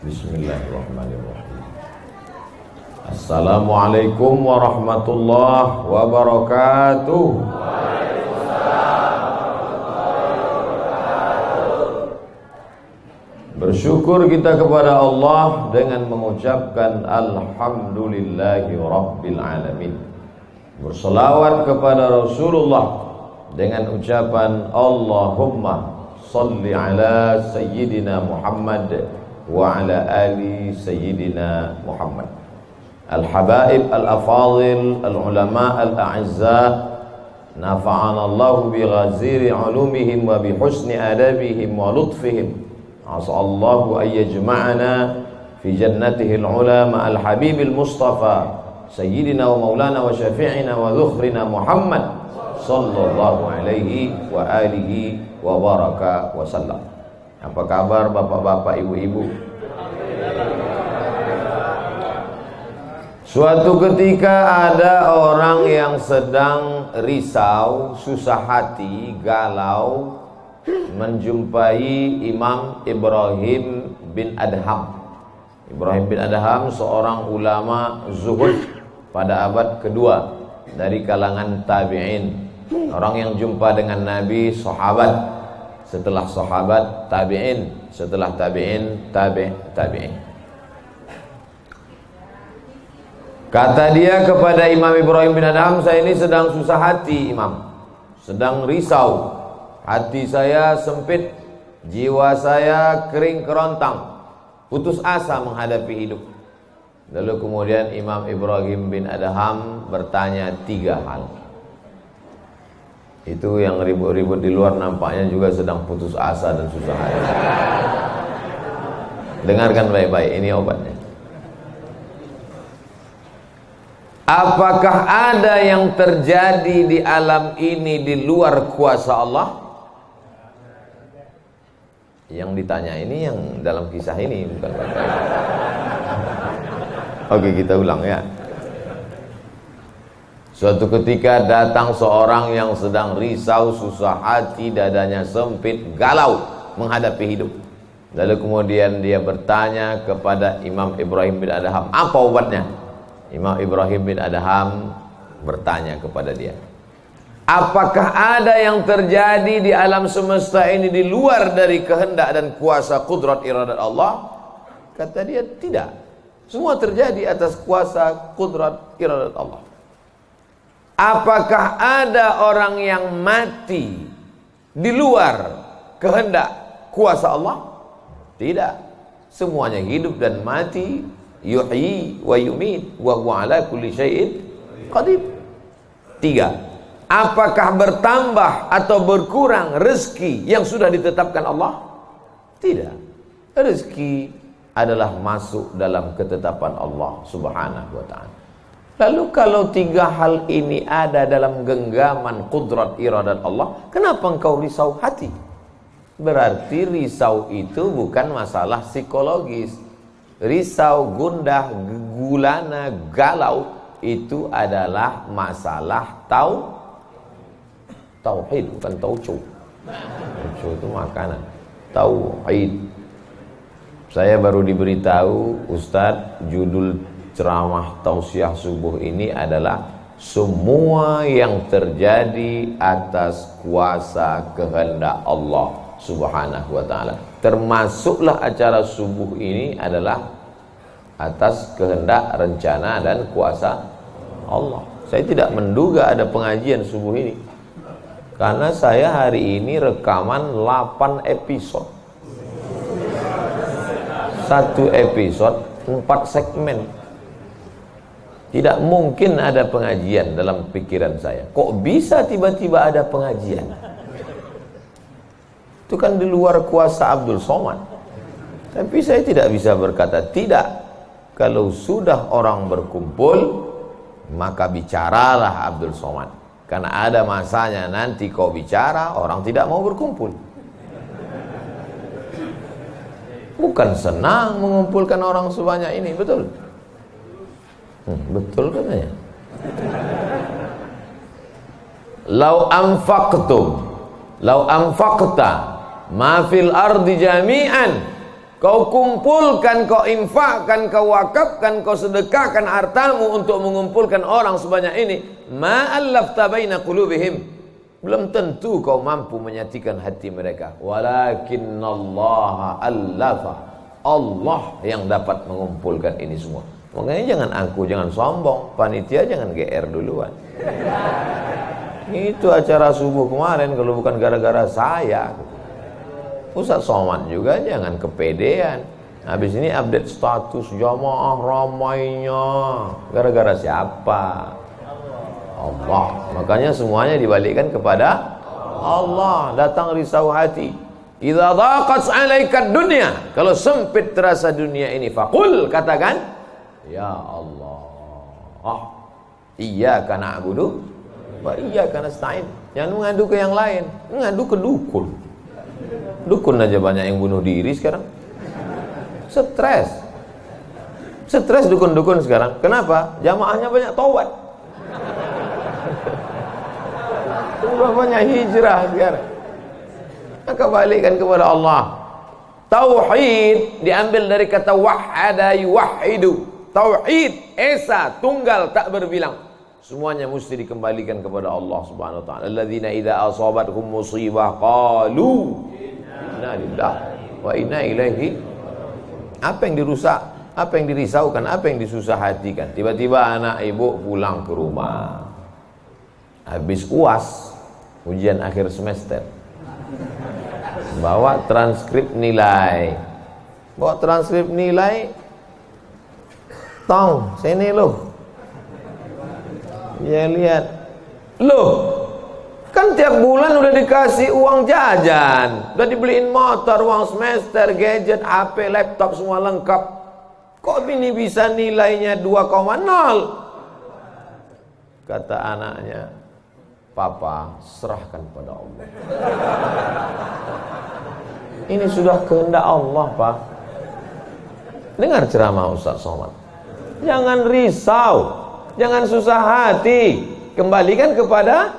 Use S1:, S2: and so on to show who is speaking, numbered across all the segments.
S1: Bismillahirrahmanirrahim. Assalamualaikum warahmatullahi wabarakatuh. Bersyukur kita kepada Allah dengan mengucapkan alhamdulillahi rabbil alamin. Berselawat kepada Rasulullah dengan ucapan Allahumma salli ala sayyidina Muhammad wa ala ali sayyidina Muhammad. Al-habaib al-afadil al-ulama al-a'izza, nafa'ana Allahu bi ghaziri ulumihim wa bi husni adabihim wa lutfihim. As'allahu an yajma'ana fi jannatihi al-ula ma'al habibil mustafa sayyidina wa maulana wa syafi'ina wa dhukhrina Muhammad sallallahu alaihi wa alihi wa baraka wa sallam. Apa kabar bapak-bapak, ibu-ibu? Suatu ketika ada orang yang sedang risau, susah hati, galau, menjumpai Imam Ibrahim bin Adham. Ibrahim bin Adham seorang ulama zuhud pada abad kedua dari kalangan tabi'in. Orang yang jumpa dengan Nabi, sahabat, setelah sahabat tabi'in, setelah tabi'in tabi'in. Kata dia kepada Imam Ibrahim bin Adham, saya ini sedang susah hati Imam, sedang risau, hati saya sempit, jiwa saya kering kerontang, putus asa menghadapi hidup. Lalu kemudian Imam Ibrahim bin Adham bertanya 3 hal. Itu yang ribut-ribut di luar nampaknya juga sedang putus asa dan susah hati. Dengarkan baik-baik, ini obatnya. Apakah ada yang terjadi di alam ini di luar kuasa Allah? Yang ditanya ini yang dalam kisah ini, bukan baik-baik. Oke, kita ulang ya. Suatu ketika datang seorang yang sedang risau, susah hati, dadanya sempit, galau menghadapi hidup. Lalu kemudian dia bertanya kepada Imam Ibrahim bin Adham, apa obatnya? Imam Ibrahim bin Adham bertanya kepada dia, apakah ada yang terjadi di alam semesta ini di luar dari kehendak dan kuasa kudrat iradat Allah? Kata dia, tidak. Semua terjadi atas kuasa kudrat iradat Allah. Apakah ada orang yang mati di luar kehendak kuasa Allah? Tidak. Semuanya hidup dan mati. Yuhyi wa yumit wa huwa ala kulli syai'in qadir. 3. Apakah bertambah atau berkurang rezeki yang sudah ditetapkan Allah? Tidak. Rezeki adalah masuk dalam ketetapan Allah Subhanahu wa ta'ala. Lalu kalau 3 hal ini ada dalam genggaman kudrat iradat Allah, kenapa engkau risau hati? Berarti risau itu bukan masalah psikologis. Risau, gundah, gulana, galau itu adalah masalah tauhid, bukan tauco. Tauco itu makanan. Tauhid. Saya baru diberitahu, Ustadz, judul ceramah tausiah subuh ini adalah semua yang terjadi atas kuasa kehendak Allah Subhanahu wa ta'ala. Termasuklah acara subuh ini adalah atas kehendak, rencana dan kuasa Allah. Saya tidak menduga ada pengajian subuh ini, karena saya hari ini rekaman 8 episode. 1 episode 4 segmen. Tidak mungkin ada pengajian dalam pikiran saya. Kok bisa tiba-tiba ada pengajian? Itu kan di luar kuasa Abdul Somad. Tapi saya tidak bisa berkata tidak. Kalau sudah orang berkumpul, maka bicaralah Abdul Somad. Karena ada masanya nanti kau bicara, orang tidak mau berkumpul. Bukan senang mengumpulkan orang sebanyak ini, betul? Betul katanya. Lau anfaqta ma fil ardi jami'an Kau kumpulkan, kau infakkan, kau wakafkan, kau sedekahkan hartamu untuk mengumpulkan orang sebanyak ini, ma'allafta baina qulubihim, belum tentu kau mampu menyatukan hati mereka. Walakinnallaha allafa, Allah yang dapat mengumpulkan ini semua. Makanya jangan angku, jangan sombong, panitia jangan GR duluan. Itu acara subuh kemarin kalau bukan gara-gara saya. Ustaz Somad juga jangan kepedean. Habis ini update status jamaah ramainya. Gara-gara siapa? Allah. Makanya semuanya dibalikkan kepada Allah. Datang risau hati. Idza dhaqat 'alaika dunya, kalau sempit terasa dunia ini, faqul, katakan, ya Allah, iyyaka na'budu wa iyyaka nasta'in. Jangan mengadu ke yang lain, mengadu ke dukun. Dukun aja banyak yang bunuh diri sekarang. Stres dukun-dukun sekarang. Kenapa? Jamaahnya banyak taubat. Udah banyak hijrah sekarang. Maka balikkan kepada Allah. Tauhid diambil dari kata wahada yuwahidu. Tauhid, esa, tunggal, tak berbilang. Semuanya mesti dikembalikan kepada Allah Subhanahu wa taala. Alladzina idza asabathum musibah qalu inna lillahi wa inna ilaihi. Apa yang dirusak, apa yang dirisaukan, apa yang disusah hatikan. Tiba-tiba anak ibu pulang ke rumah, habis UAS, ujian akhir semester, bawa transkrip nilai, tong sini loh. Dia lihat, loh, kan tiap bulan udah dikasih uang jajan, udah dibeliin motor, uang semester, gadget, HP, laptop, semua lengkap. Kok ini bisa nilainya 2,0? Kata anaknya, Papa, serahkan pada Allah. Ini sudah kehendak Allah, Pak. Dengar ceramah Ustaz Somad. Jangan risau, jangan susah hati, kembalikan kepada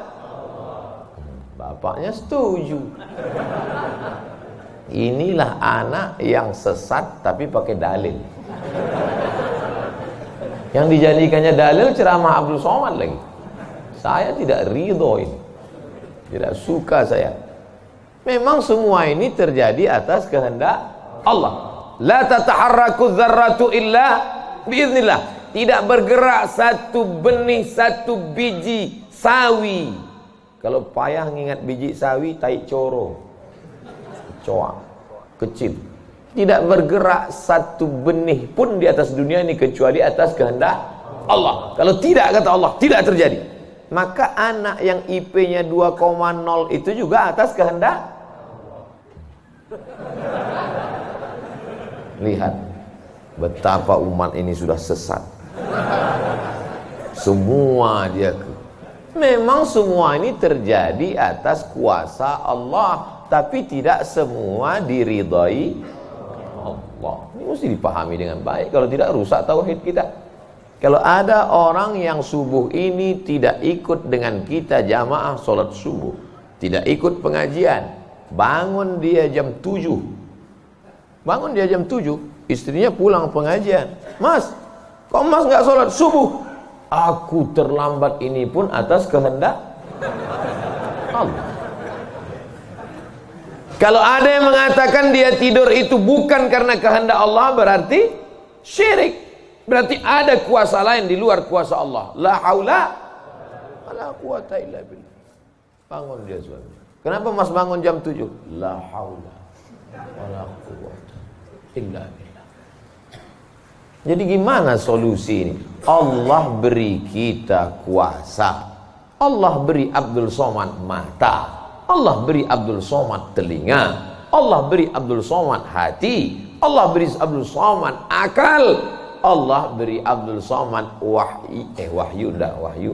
S1: bapaknya. Setuju. Inilah anak yang sesat tapi pakai dalil. Yang dijadikannya dalil ceramah Abdul Somad lagi. Saya tidak ridho ini, tidak suka saya. Memang semua ini terjadi atas kehendak Allah. La tataharraku dzarratu illa biiznillah. Tidak bergerak satu benih, satu biji sawi. Kalau payah ngingat biji sawi, tai coro, coa, kecil. Tidak bergerak satu benih pun di atas dunia ini kecuali atas kehendak Allah. Kalau tidak, kata Allah, tidak terjadi. Maka anak yang IP-nya 2,0 itu juga atas kehendak. Lihat betapa umat ini sudah sesat. Semua dia memang semua ini terjadi atas kuasa Allah, tapi tidak semua diridhai Allah. Ini mesti dipahami dengan baik, kalau tidak rusak tauhid kita. Kalau ada orang yang subuh ini tidak ikut dengan kita jamaah sholat subuh, tidak ikut pengajian, bangun dia jam 7, istrinya pulang pengajian, Mas, kok Mas nggak sholat subuh? Aku terlambat, ini pun atas kehendak Allah. Kalau ada yang mengatakan dia tidur itu bukan karena kehendak Allah, berarti syirik. Berarti ada kuasa lain di luar kuasa Allah. La haula wala quwata illa billah. Bangun dia suami. Kenapa Mas bangun jam 7? La haula wala quwata illa billah. Jadi gimana solusi ini? Allah beri kita kuasa. Allah beri Abdul Somad mata. Allah beri Abdul Somad telinga. Allah beri Abdul Somad hati. Allah beri Abdul Somad akal. Allah beri Abdul Somad wahyu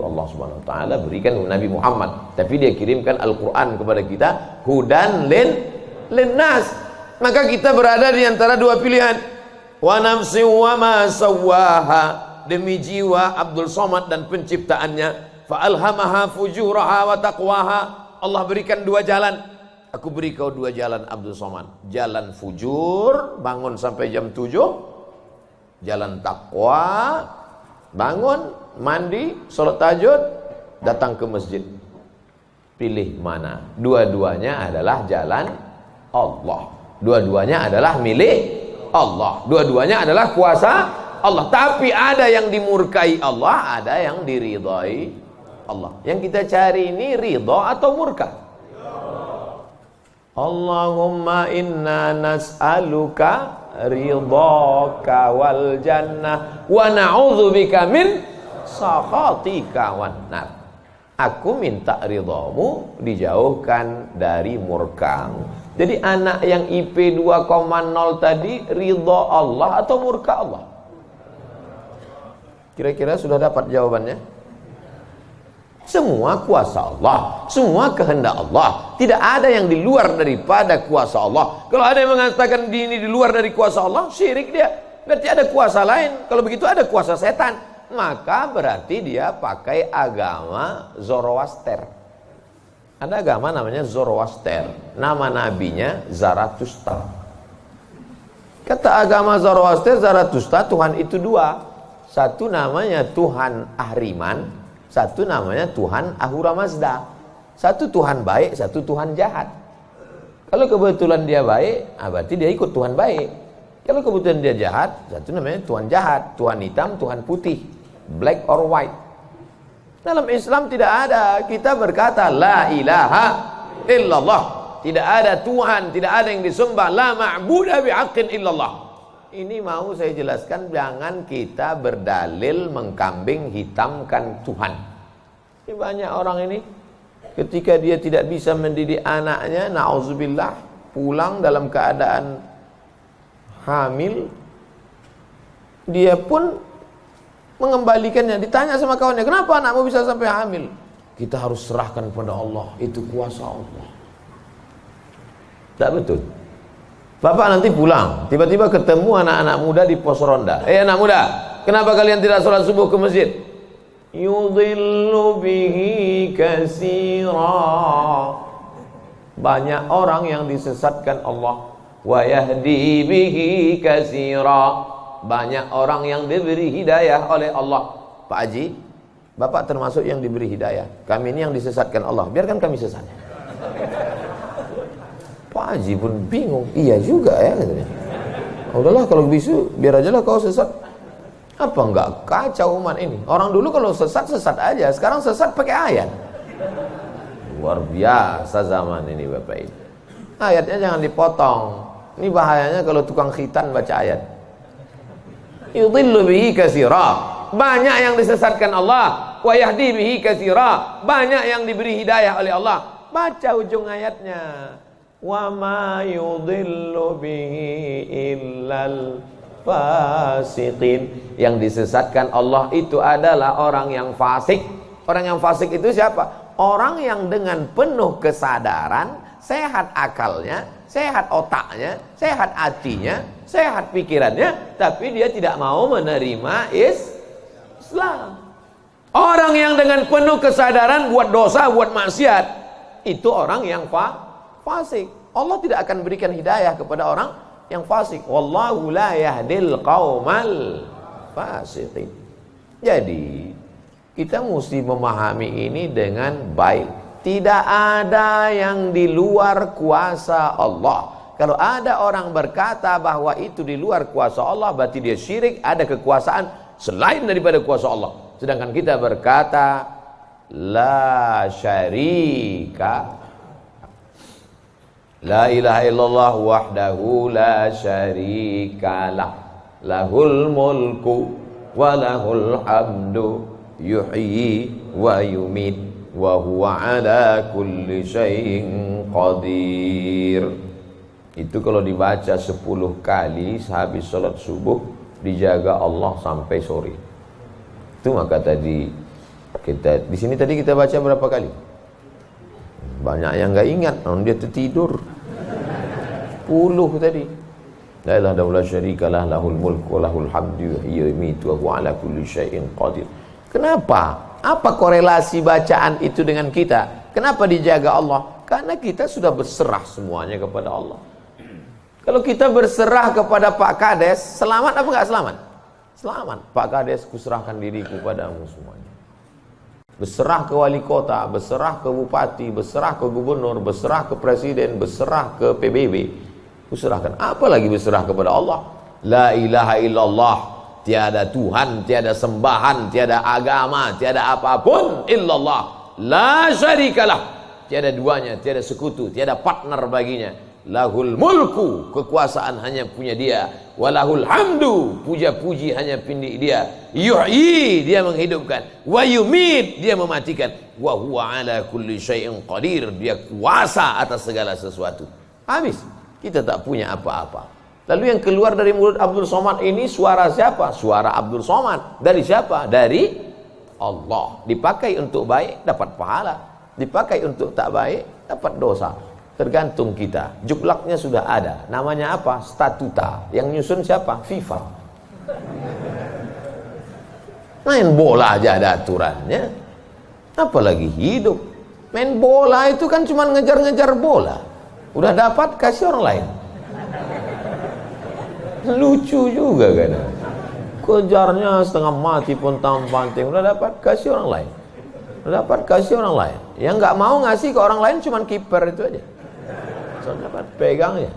S1: Allah Subhanahu wa taala berikan Nabi Muhammad, tapi dia kirimkan Al-Qur'an kepada kita, hudan linnas. Maka kita berada di antara dua pilihan. Wa nafsi wa ma sawwaha, demi jiwa Abdul Somad dan penciptaannya, fa alhamaha fujuraha wa taqwaha. Allah berikan dua jalan, aku beri kau 2 jalan Abdul Somad. Jalan fujur, bangun sampai jam 7. Jalan takwa, bangun, mandi, sholat tahajud, datang ke masjid. Pilih mana? Dua-duanya adalah jalan Allah. Dua-duanya adalah milik Allah. Dua-duanya adalah kuasa Allah. Tapi ada yang dimurkai Allah, ada yang diridhai Allah. Yang kita cari ini ridha atau murka? Allahumma inna nas'aluka ridhaka wal jannah wa na'udzubika min sakhatika wan nar. Aku minta ridhamu, dijauhkan dari murkamu. Jadi anak yang IP 2,0 tadi ridha Allah atau murka Allah? Kira-kira sudah dapat jawabannya? Semua kuasa Allah, semua kehendak Allah. Tidak ada yang di luar daripada kuasa Allah. Kalau ada yang mengatakan ini di luar dari kuasa Allah, syirik dia. Berarti ada kuasa lain. Kalau begitu ada kuasa setan. Maka berarti dia pakai agama Zoroaster. Ada agama namanya Zoroaster. Nama nabinya Zarathustra. Kata agama Zoroaster, Zarathustra, Tuhan itu 2. Satu namanya Tuhan Ahriman, satu namanya Tuhan Ahura Mazda. Satu Tuhan baik, satu Tuhan jahat. Kalau kebetulan dia baik, berarti dia ikut Tuhan baik. Kalau kebetulan dia jahat, satu namanya Tuhan jahat. Tuhan hitam, Tuhan putih, black or white. Dalam Islam tidak ada. Kita berkata la ilaha illallah. Tidak ada Tuhan, tidak ada yang disembah. La ma'buda bihaqqin illallah. Ini mau saya jelaskan, jangan kita berdalil mengkambing hitamkan Tuhan. Ini banyak orang ini ketika dia tidak bisa mendidik anaknya, na'udzubillah, pulang dalam keadaan hamil, dia pun mengembalikannya. Ditanya sama kawannya, kenapa anakmu bisa sampai hamil? Kita harus serahkan pada Allah, itu kuasa Allah. Tak betul. Bapak nanti pulang, tiba-tiba ketemu anak-anak muda di pos ronda. Anak muda, kenapa kalian tidak sholat subuh ke masjid? Yudhillu bihi katsira. Banyak orang yang disesatkan Allah. Wa yahdi bihi katsira. Banyak orang yang diberi hidayah oleh Allah. Pak Haji, Bapak termasuk yang diberi hidayah. Kami ini yang disesatkan Allah. Biarkan kami sesat. Pak Haji pun bingung. Iya juga ya katanya. Udahlah kalau bisu, biar aja lah kau sesat. Apa enggak kacau umat ini? Orang dulu kalau sesat aja. Sekarang sesat pakai ayat. Luar biasa zaman ini Bapak Ibu. Ayatnya jangan dipotong. Ini bahayanya kalau tukang khitan baca ayat. Yudhillu bihi katsira. Banyak yang disesatkan Allah. Wa yahdi bihi katsira. Banyak yang diberi hidayah oleh Allah. Baca ujung ayatnya. Wa ma yudhillu bihi illal fasiqin. Yang disesatkan Allah itu adalah orang yang fasik. Orang yang fasik itu siapa? Orang yang dengan penuh kesadaran, sehat akalnya, sehat otaknya, sehat hatinya, sehat pikirannya, tapi dia tidak mau menerima Islam. Orang yang dengan penuh kesadaran buat dosa, buat maksiat, itu orang yang fasik. Allah tidak akan berikan hidayah kepada orang yang fasik. Wallahu la yahdil qaumal fasiqin. Jadi kita mesti memahami ini dengan baik. Tidak ada yang di luar kuasa Allah. Kalau ada orang berkata bahwa itu di luar kuasa Allah, berarti dia syirik, ada kekuasaan selain daripada kuasa Allah. Sedangkan kita berkata la syarika, la ilaha illallah wahdahu la syarikalah, lahul mulku wa lahul hamdu yuhyi wa yumit wa huwa ala kulli syai'in qadir. Itu kalau dibaca 10 kali sehabis salat subuh, dijaga Allah sampai sore. Itu maka tadi kita di sini tadi kita baca berapa kali? Banyak yang enggak ingat, dia tertidur. 10 tadi. La ilaha illallah syarikalah, lahul mulku wa lahul hamdu yuhyi wa yumiitu wa huwa ala kulli syai'in qadir. Kenapa? Apa korelasi bacaan itu dengan kita? Kenapa dijaga Allah? Karena kita sudah berserah semuanya kepada Allah. Kalau kita berserah kepada Pak Kades, selamat apa enggak selamat? Selamat. Pak Kades, kuserahkan diriku padamu semuanya. Berserah ke wali kota, berserah ke bupati, berserah ke gubernur, berserah ke presiden, berserah ke PBB. Kuserahkan. Apalagi berserah kepada Allah. La ilaha illallah. Tiada Tuhan, tiada sembahan, tiada agama, tiada apapun illallah. La syarikalah. Tiada duanya, tiada sekutu, tiada partner baginya. Lahul mulku, kekuasaan hanya punya dia. Walahul hamdu, puja-puji hanya punya dia. Yuhyi, dia menghidupkan. Wa yumit, dia mematikan. Wa huwa ala kulli syai'in qadir, dia kuasa atas segala sesuatu. Habis, kita tak punya apa-apa. Lalu yang keluar dari mulut Abdul Somad ini suara siapa? Suara Abdul Somad. Dari siapa? Dari Allah. Dipakai untuk baik, dapat pahala. Dipakai untuk tak baik, dapat dosa. Tergantung kita. Juklaknya sudah ada. Namanya apa? Statuta. Yang nyusun siapa? FIFA. Main bola aja ada aturannya. Apalagi hidup. Main bola itu kan cuma ngejar-ngejar bola. Udah dapat, kasih orang lain. Lucu juga kan. Kejarnya setengah mati pun tampanting. Udah dapat, kasih orang lain. Udah dapat, kasih orang lain. Yang nggak mau ngasih ke orang lain cuma kiper itu aja. Soalnya dapat pegangnya.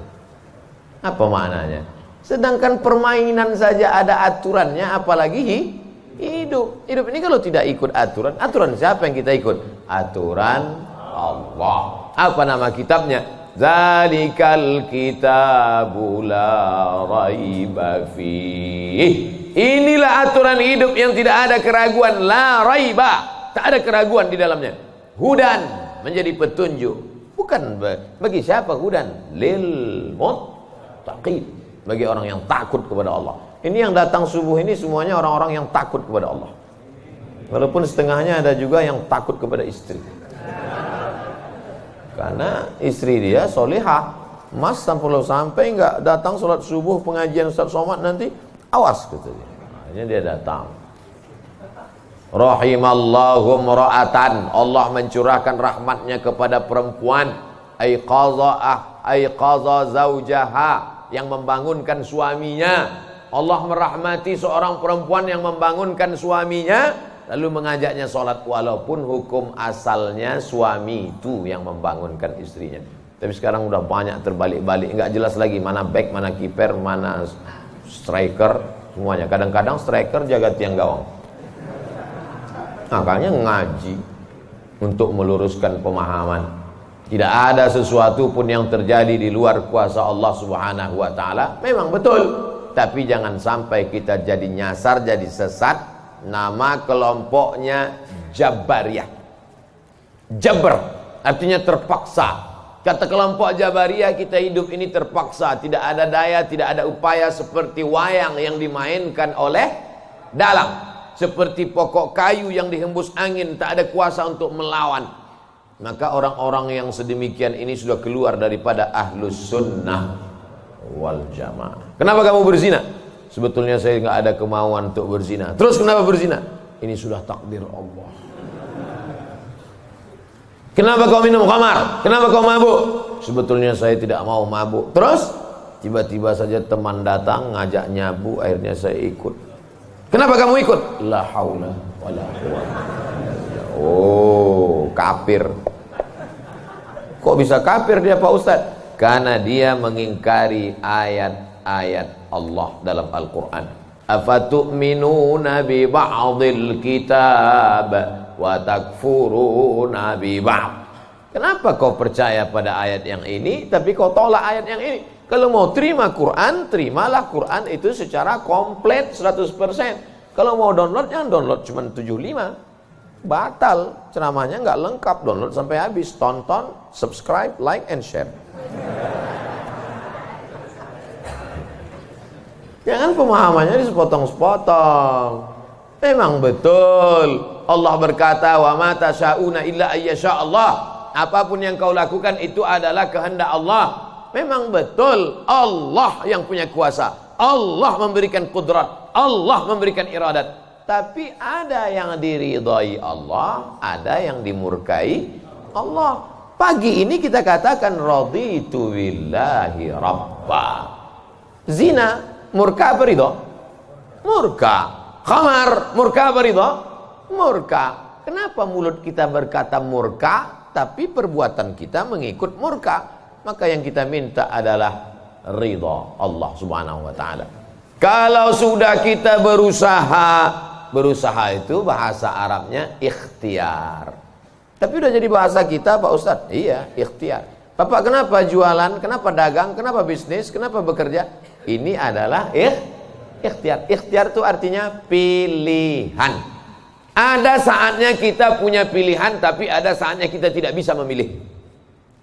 S1: Apa maknanya? Sedangkan permainan saja ada aturannya, apalagi hidup. Hidup ini kalau tidak ikut aturan, aturan siapa yang kita ikut? Aturan Allah. Apa nama kitabnya? Zalikal kitabu la raiba fih. Inilah aturan hidup yang tidak ada keraguan, la raiba. Tak ada keraguan di dalamnya. Hudan, menjadi petunjuk. Bukan bagi siapa hudan? Lil muttaqin, bagi orang yang takut kepada Allah. Ini yang datang subuh ini semuanya orang-orang yang takut kepada Allah. Walaupun setengahnya ada juga yang takut kepada istri. Karena istri dia solihah. Mas sampai nggak datang sholat subuh pengajian Ustaz Somad nanti, awas katanya. Akhirnya dia datang. Rahimallahu mra'atan, Allah mencurahkan rahmatnya kepada perempuan. Aiqaza zaujaha, yang membangunkan suaminya. Allah merahmati seorang perempuan yang membangunkan suaminya, lalu mengajaknya sholat, walaupun hukum asalnya suami itu yang membangunkan istrinya. Tapi sekarang udah banyak terbalik-balik, nggak jelas lagi mana back, mana kiper, mana striker, semuanya. Kadang-kadang striker jaga tiang gawang. Makanya ngaji untuk meluruskan pemahaman. Tidak ada sesuatu pun yang terjadi di luar kuasa Allah Subhanahu wa taala. Memang betul, tapi jangan sampai kita jadi nyasar, jadi sesat. Nama kelompoknya Jabariyah. Jabr artinya terpaksa. Kata kelompok Jabariyah, kita hidup ini terpaksa, tidak ada daya, tidak ada upaya, seperti wayang yang dimainkan oleh dalang. Seperti pokok kayu yang dihembus angin, tak ada kuasa untuk melawan. Maka orang-orang yang sedemikian ini sudah keluar daripada ahlus sunnah wal jamaah. Kenapa kamu berzina? Sebetulnya saya nggak ada kemauan untuk berzina. Terus kenapa berzina? Ini sudah takdir Allah. Kenapa kau minum khamar? Kenapa kau mabuk? Sebetulnya saya tidak mau mabuk. Terus tiba-tiba saja teman datang ngajak nyabu, akhirnya saya ikut. Kenapa kamu ikut? La haula wala quwwata. Oh, kafir. Kok bisa kafir dia Pak Ustaz? Karena dia mengingkari ayat-ayat Allah dalam Al-Quran. Afatu'minuna bi ba'dil kitab wa takfuruna bi ba'd. Kenapa kau percaya pada ayat yang ini tapi kau tolak ayat yang ini? Kalau mau terima Quran, terimalah Quran itu secara komplit 100%. Kalau mau download, jangan download cuma 75. Batal, ceramahnya nggak lengkap, download sampai habis. Tonton, subscribe, like, and share. Jangan pemahamannya disepotong-sepotong. Memang betul Allah berkata, wa ma tasyauna illa ayyasha Allah. Apapun yang kau lakukan itu adalah kehendak Allah. Memang betul Allah yang punya kuasa, Allah memberikan kudrat, Allah memberikan iradat. Tapi ada yang diridhai Allah, ada yang dimurkai Allah. Pagi ini kita katakan raditu billahi rabba. Zina murka apa ridha? Murka. Khamar murka apa ridha? Murka. Kenapa mulut kita berkata murka tapi perbuatan kita mengikut murka? Maka yang kita minta adalah ridha Allah Subhanahu wa taala. Kalau sudah kita berusaha itu bahasa Arabnya ikhtiar. Tapi udah jadi bahasa kita Pak Ustadz? Iya, ikhtiar. Bapak kenapa jualan? Kenapa dagang? Kenapa bisnis? Kenapa bekerja? Ini adalah ikhtiar. Ikhtiar itu artinya pilihan. Ada saatnya kita punya pilihan, tapi ada saatnya kita tidak bisa memilih.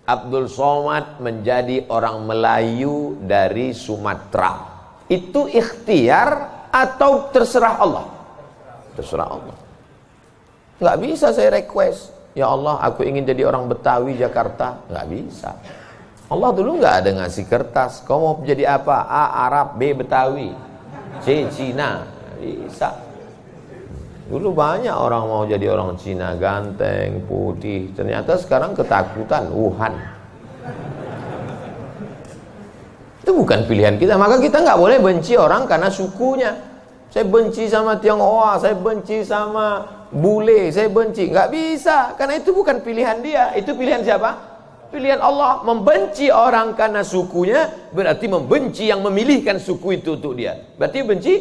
S1: Abdul Somad menjadi orang Melayu dari Sumatera. Itu ikhtiar atau terserah Allah? Terserah Allah. Nggak bisa saya request, ya Allah aku ingin jadi orang Betawi Jakarta. Nggak bisa. Allah dulu nggak ada ngasih kertas, kau mau jadi apa? A. Arab, B. Betawi, C. Cina. Nggak bisa. Dulu banyak orang mau jadi orang Cina, ganteng, putih. Ternyata sekarang ketakutan, Wuhan. Itu bukan pilihan kita. Maka kita nggak boleh benci orang karena sukunya. Saya benci sama Tionghoa, saya benci sama bule, saya benci. Nggak bisa, karena itu bukan pilihan dia. Itu pilihan siapa? Pilihan Allah. Membenci orang karena sukunya berarti membenci yang memilihkan suku itu untuk dia. Berarti benci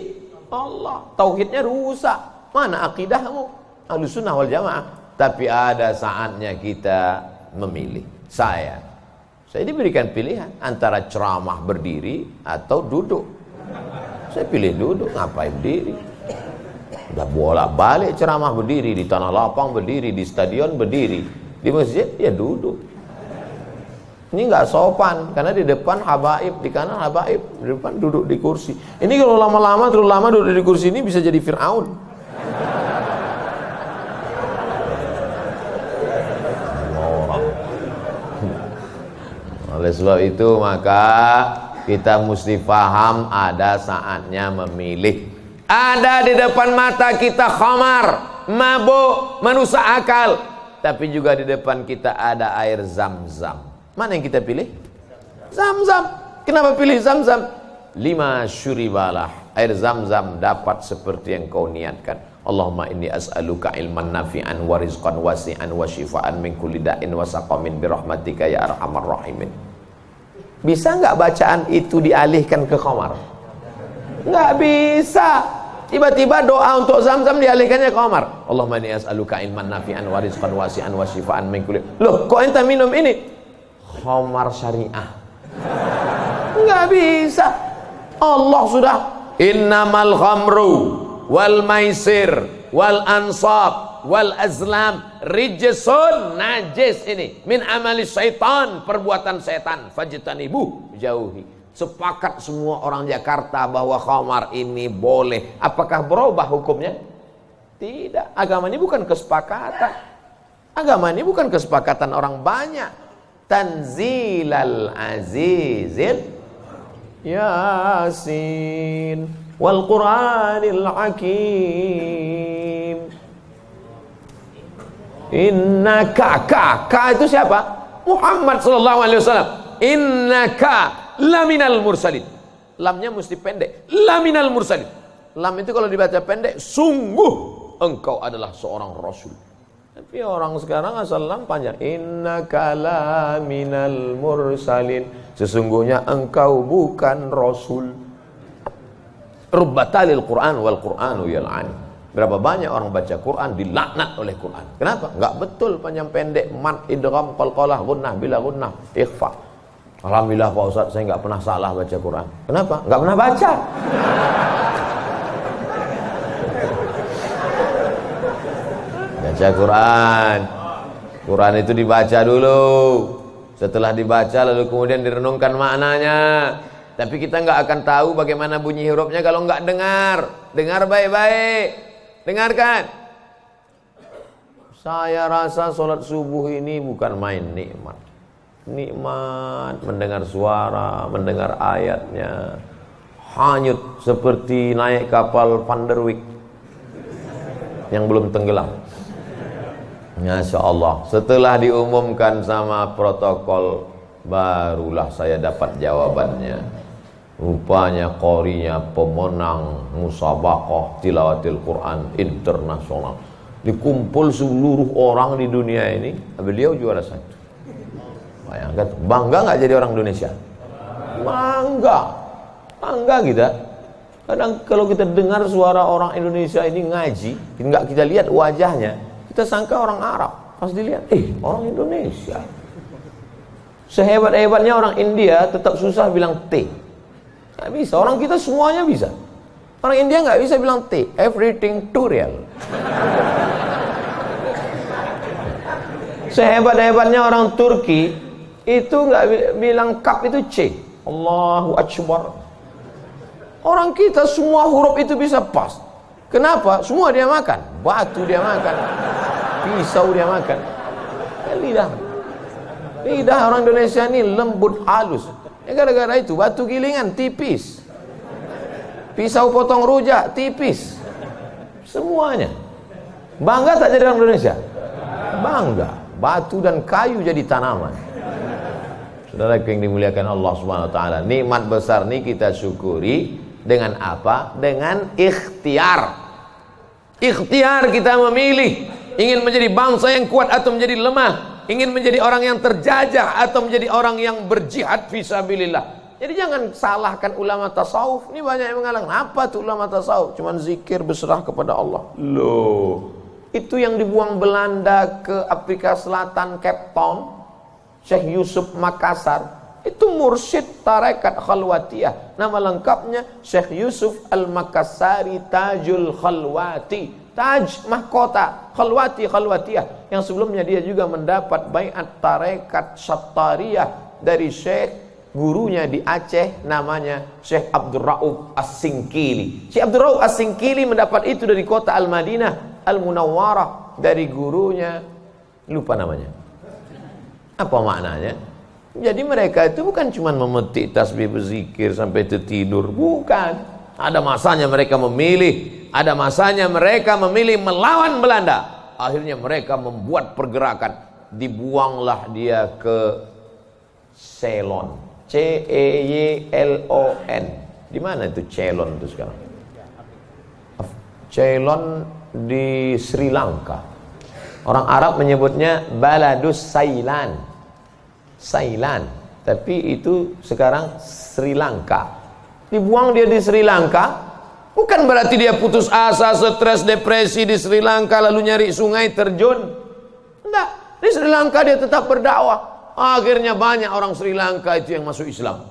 S1: Allah. Tauhidnya rusak. Mana akidahmu? Ahlussunnah wal jamaah. Tapi ada saatnya kita memilih. Saya diberikan pilihan antara ceramah berdiri atau duduk. Saya pilih duduk. Ngapain berdiri? Udah bolak-balik ceramah berdiri, di tanah lapang berdiri, di stadion berdiri, di masjid ya duduk. Ini nggak sopan karena di depan habaib, di kanan habaib, di depan duduk di kursi. Ini kalau lama-lama terlalu lama duduk di kursi ini bisa jadi Fir'aun. Oleh sebab itu maka kita mesti paham ada saatnya memilih. Ada di depan mata kita khamar, mabuk, merusak akal. Tapi juga di depan kita ada air Zam-Zam. Mana yang kita pilih? Zam-Zam. Kenapa pilih Zam-Zam? 5 syuribalah. Air Zam-Zam dapat seperti yang kau niatkan. Allahumma inni as'aluka ilman nafi'an wa rizqan wasi'an wa shifaan min kulli da'in wa saqamin birahmatika ya arhamar rahimin. Bisa nggak bacaan itu dialihkan ke khamar? Nggak bisa. Tiba-tiba doa untuk Zam-Zam dialihkannya ke khamar. Allahumma inni as'aluka ilman nafi'an wa rizqan wasi'an wa shifaan min kulli. Loh, kok ente minum ini? Khamar syariah. Nggak bisa. Allah sudah innamal khamru wal maisir wal ansab wal azlam rijsun, najis ini, min amali syaitan, perbuatan setan, fajtanibuh, jauhi. Sepakat semua orang Jakarta bahwa khamar ini boleh. Apakah berubah hukumnya? Tidak. Agama ini bukan kesepakatan. Agama ini bukan kesepakatan orang banyak. Tanzilal azizil Yasin wal Qur'anil Hakim. Innaka, ka itu siapa? Muhammad sallallahu alaihi wasallam. Innaka laminal mursalin. Lamnya mesti pendek. Laminal mursalin. Lam itu kalau dibaca pendek, sungguh engkau adalah seorang rasul. Tapi orang sekarang asal lam panjang. Innaka laminal mursalin. Sesungguhnya engkau bukan rasul. Rubbatalil Quran wal Quranu yal'an. Berapa banyak orang baca Quran dilaknat oleh Quran. Kenapa? Enggak betul panjang pendek, mat, idgham, qalqalah, gunnah, bila gunnah, ikhfa. Alhamdulillah Pak Ustaz, saya enggak pernah salah baca Quran. Kenapa? Enggak pernah baca. Baca Quran. Quran itu dibaca dulu. Setelah dibaca lalu kemudian direnungkan maknanya. Tapi kita nggak akan tahu bagaimana bunyi hurufnya kalau nggak dengar. Dengar baik-baik. Dengarkan. Saya rasa sholat subuh ini bukan main nikmat. Nikmat mendengar suara, mendengar ayatnya. Hanyut seperti naik kapal Van der Wijk yang belum tenggelam. Masya Allah. Setelah diumumkan sama protokol, barulah saya dapat jawabannya. Rupanya qorinya pemenang musabaqah tilawatil Quran internasional. Dikumpul seluruh orang di dunia ini, beliau juara 1. Bayangkan, bangga nggak jadi orang Indonesia? Bangga kita. Kadang kalau kita dengar suara orang Indonesia ini ngaji, nggak kita lihat wajahnya, kita sangka orang Arab. Pas dilihat, orang Indonesia. Sehebat-hebatnya orang India tetap susah bilang T. Nggak bisa, orang kita semuanya bisa. Orang India nggak bisa bilang T, everything too real. Sehebat-hebatnya orang Turki itu nggak bilang kap itu C. Allahu Akbar. Orang kita semua huruf itu bisa pas. Kenapa? Semua dia makan. Batu dia makan, pisau dia makan. Lidah orang Indonesia ini lembut halus. Gara-gara itu batu gilingan tipis, pisau potong rujak tipis, semuanya. Bangga tak jadi orang Indonesia? Bangga. Batu dan kayu jadi tanaman. Saudara yang dimuliakan Allah Subhanahu wa taala, nikmat besar ini kita syukuri dengan apa? Dengan ikhtiar. Ikhtiar kita memilih ingin menjadi bangsa yang kuat atau menjadi lemah, ingin menjadi orang yang terjajah atau menjadi orang yang berjihad fisabilillah. Jadi jangan salahkan ulama tasawuf. Ini banyak yang mengatakan, apa tuh ulama tasawuf? Cuman zikir berserah kepada Allah. Loh, itu yang dibuang Belanda ke Afrika Selatan, Cape Town, Syekh Yusuf Makassar, itu mursyid tarekat khalwatiyah. Nama lengkapnya Syekh Yusuf Al-Makassari Tajul Khalwati. Taj mahkota, khalwatiyah. Yang sebelumnya dia juga mendapat baiat tarekat Syattariyah dari Syekh gurunya di Aceh, namanya Syekh Abdul Rauf As-Singkili. Syekh Abdul Rauf As-Singkili mendapat itu dari kota Al-Madinah Al-Munawwarah, dari gurunya, lupa namanya. Apa maknanya? Jadi mereka itu bukan cuma memetik tasbih berzikir sampai tidur, bukan. Ada masanya mereka memilih, ada masanya mereka memilih melawan Belanda. Akhirnya mereka membuat pergerakan, dibuanglah dia ke Ceylon, Ceylon. Di mana itu Ceylon itu sekarang? Ceylon di Sri Lanka. Orang Arab menyebutnya Baladus Sailan, tapi itu sekarang Sri Lanka. Dibuang dia di Sri Lanka, bukan berarti dia putus asa, stres, depresi di Sri Lanka lalu nyari sungai terjun. Enggak, di Sri Lanka dia tetap berdakwah. Akhirnya banyak orang Sri Lanka itu yang masuk Islam.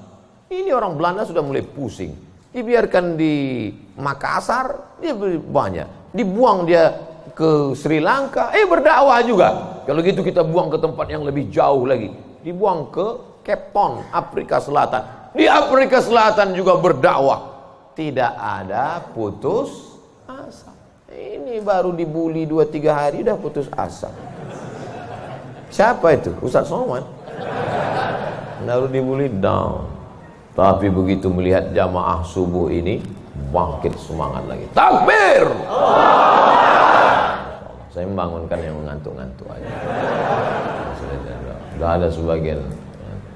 S1: Ini orang Belanda sudah mulai pusing. Dibiarkan di Makassar, dia banyak. Dibuang dia ke Sri Lanka, berdakwah juga. Kalau gitu kita buang ke tempat yang lebih jauh lagi. Dibuang ke Cape Town, Afrika Selatan. Di Afrika Selatan juga berdakwah. Tidak ada putus asa. Ini baru dibully 2-3 hari udah putus asa. Siapa itu? Ustaz Somad. Baru dibully down. Tapi begitu melihat jamaah subuh ini, bangkit semangat lagi. Takbir! Saya membangunkan yang mengantuk-ngantuk aja. Sudah ada sebagian.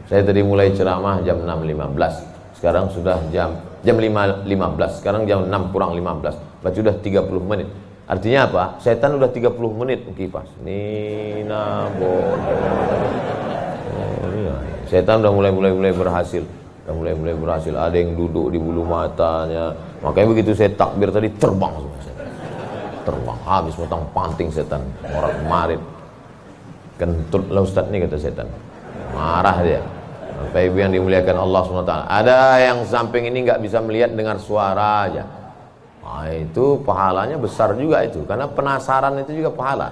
S1: Saya tadi mulai ceramah jam 6.15. Sekarang sudah jam 5.15. Sekarang jam 6 kurang 15. Berarti sudah 30 menit. Artinya apa? Setan udah 30 menit kipas. Nina bodoh. Setan udah mulai berhasil. Udah mulai berhasil. Ada yang duduk di bulu matanya. Makanya begitu saya takbir tadi terbang semua setan. Terbang habis potong panting setan. Orang kemarin. Kentut lah Ustaz nih, kata setan. Marah dia. Bapak Ibu yang dimuliakan Allah SWT, ada yang samping ini nggak bisa melihat dengar suara aja. Nah, itu pahalanya besar juga itu, karena penasaran itu juga pahala.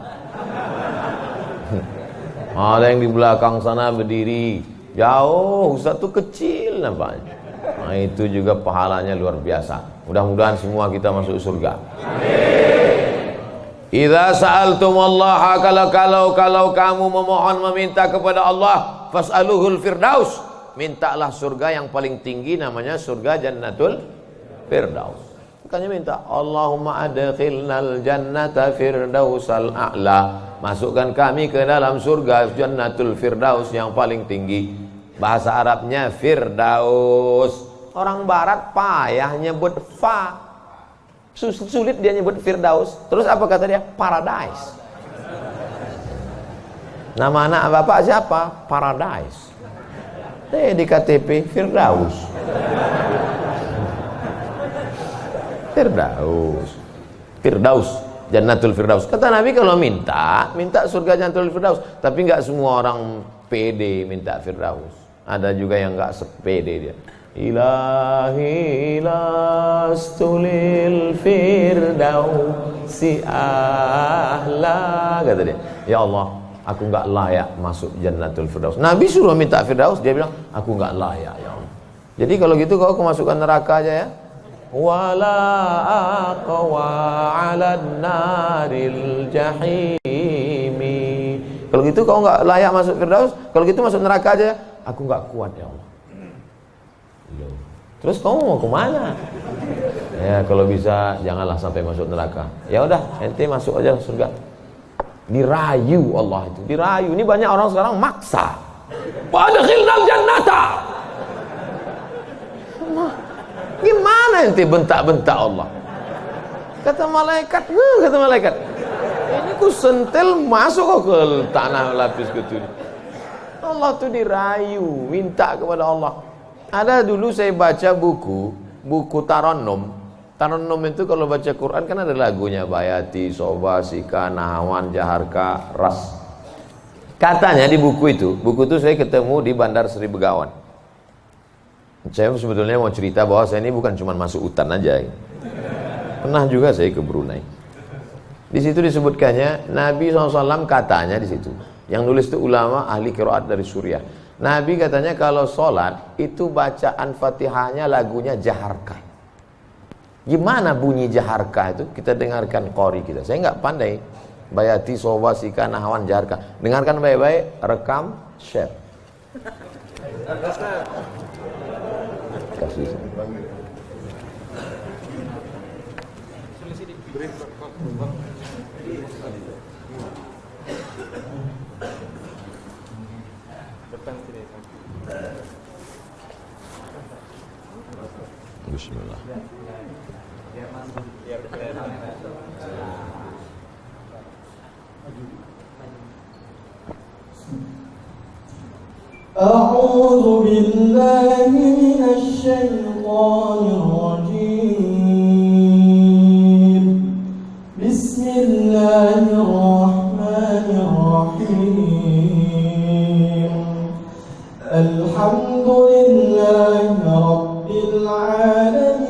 S1: Ada yang di belakang sana berdiri jauh, Ustaz tuh kecil nampaknya. Nah, itu juga pahalanya luar biasa. Mudah-mudahan semua kita masuk surga. Idza sa'altumullaha, kalau kamu memohon meminta kepada Allah, fas'aluhul firdaus, mintalah surga yang paling tinggi, namanya surga Jannatul Firdaus. Makanya minta Allahumma adkhilnal jannata firdausal a'la. Masukkan kami ke dalam surga Jannatul Firdaus yang paling tinggi. Bahasa Arabnya Firdaus. Orang barat payah nyebut fa. Sulit dia nyebut Firdaus. Terus apa kata dia? Paradise. Nama anak bapak siapa? Paradise. Di KTP Firdaus. Firdaus, Jannatul Firdaus. Kata Nabi kalau minta surga Jannatul Firdaus. Tapi nggak semua orang pede minta Firdaus. Ada juga yang nggak sepede dia. Ilahi lastulil firdausi ahla, kata dia. Ya Allah, aku nggak layak masuk Jannatul Firdaus. Nabi suruh minta Firdaus, dia bilang aku nggak layak ya Allah. Jadi kalau gitu kau kemasukan neraka aja ya. Wala aqwa 'alan naril jahimi. Kalau gitu kau nggak layak masuk Firdaus, kalau gitu masuk neraka aja. Aku nggak kuat ya Allah. Terus kamu mau kemana? Ya kalau bisa janganlah sampai masuk neraka. Ya udah, ente masuk aja surga. Dirayu Allah itu, dirayu. Ini banyak orang sekarang maksa. Wadkhilnal jannata. Gimana ente bentak-bentak Allah? Kata malaikat, ini ku sentil masuk ke tanah lapis ketujuh. Allah tuh dirayu, minta kepada Allah. Ada dulu saya baca buku Tarannum. Tarannum itu kalau baca Quran kan ada lagunya, Bayati, Soba, Sika, Nahawan, Jaharka, Ras. Katanya di buku itu saya ketemu di Bandar Sri Begawan. Saya sebetulnya mau cerita bahwa saya ini bukan cuma masuk hutan aja. Pernah juga saya ke Brunei. Di situ disebutkannya Nabi SAW katanya di situ. Yang nulis itu ulama ahli qiraat dari Suriah. Nabi katanya kalau sholat itu bacaan Fatihahnya lagunya Jaharka. Gimana bunyi Jaharka itu? Kita dengarkan qori kita. Saya nggak pandai. Bayati, Soba, Sika, Nahawan, Jaharka. Dengarkan baik-baik, rekam, share. Kasih. Bismillah.
S2: أعوذ بالله من الشيطان الرجيم. بسم الله الرحمن الرحيم. الحمد لله رب العالمين.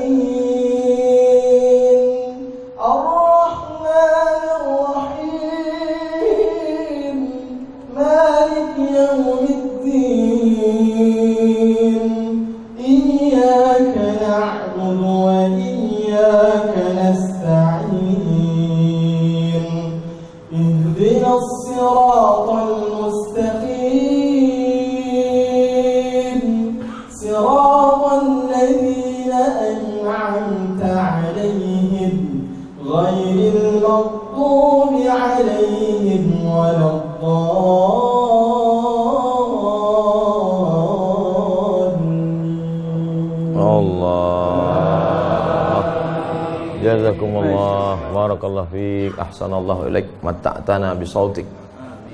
S2: الرحمن الرحيم. مالك يوم الدين. إياك نعبد وإياك نستعين. اهدنا الصراط المستقيم. صراط الذين أنعمت عليهم غير المغضوب عليهم ولا
S1: Allah. Jazakumullah, barakallahu fiik, ahsanallahu ilaik, mata'tana bisautik.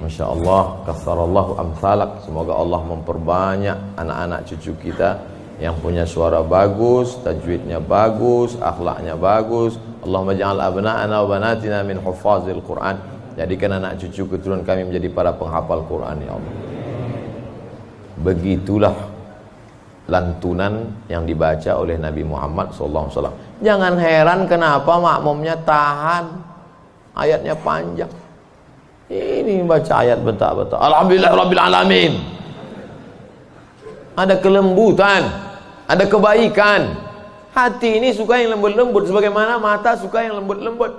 S1: Masya Allah, katsarallahu amsalak. Semoga Allah memperbanyak anak-anak cucu kita yang punya suara bagus, tajwidnya bagus, akhlaknya bagus. Allahumma ja'al abna'ana wa banatina min huffazil Quran. Jadikan anak cucu keturunan kami menjadi para penghafal Quran ya Allah. Begitulah lantunan yang dibaca oleh Nabi Muhammad SAW. Jangan heran kenapa makmumnya tahan, ayatnya panjang. Ini baca ayat bentak-bentak. Alhamdulillah Rabbil Alamin. Ada kelembutan, ada kebaikan. Hati ini suka yang lembut-lembut, sebagaimana mata suka yang lembut-lembut.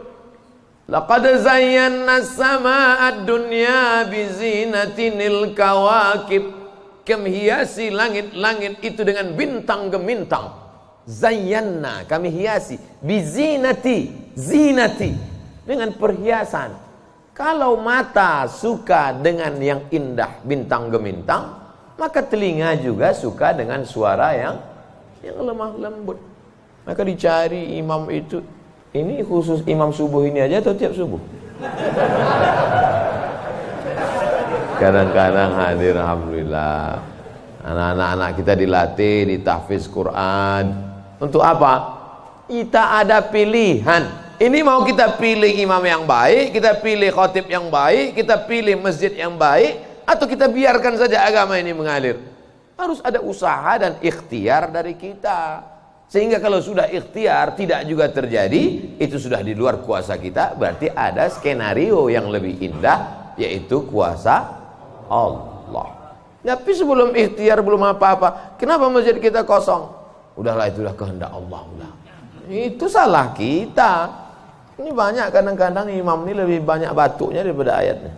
S1: Laqad zayyana as-samaa'a ad-dunya bizinatinil kawakib. Kami hiasi langit-langit itu dengan bintang gemintang. Zayyana, kami hiasi Bizinati, zinati, dengan perhiasan. Kalau mata suka dengan yang indah bintang gemintang, maka telinga juga suka dengan suara yang lemah lembut. Maka dicari imam itu. Ini khusus imam subuh ini aja atau tiap subuh? Kadang-kadang hadir, alhamdulillah. Anak-anak kita dilatih di tahfiz Quran. Untuk apa? Kita ada pilihan. Ini mau kita pilih imam yang baik, kita pilih khatib yang baik, kita pilih masjid yang baik, atau kita biarkan saja agama ini mengalir. Harus ada usaha dan ikhtiar dari kita. Sehingga kalau sudah ikhtiar tidak juga terjadi, itu sudah di luar kuasa kita. Berarti ada skenario yang lebih indah, yaitu kuasa Allah. Tapi sebelum ikhtiar, belum apa-apa, kenapa masjid kita kosong? Udahlah, itulah kehendak Allah. Udah. Itu salah kita. Ini banyak kadang-kadang imam ini lebih banyak batuknya daripada ayatnya.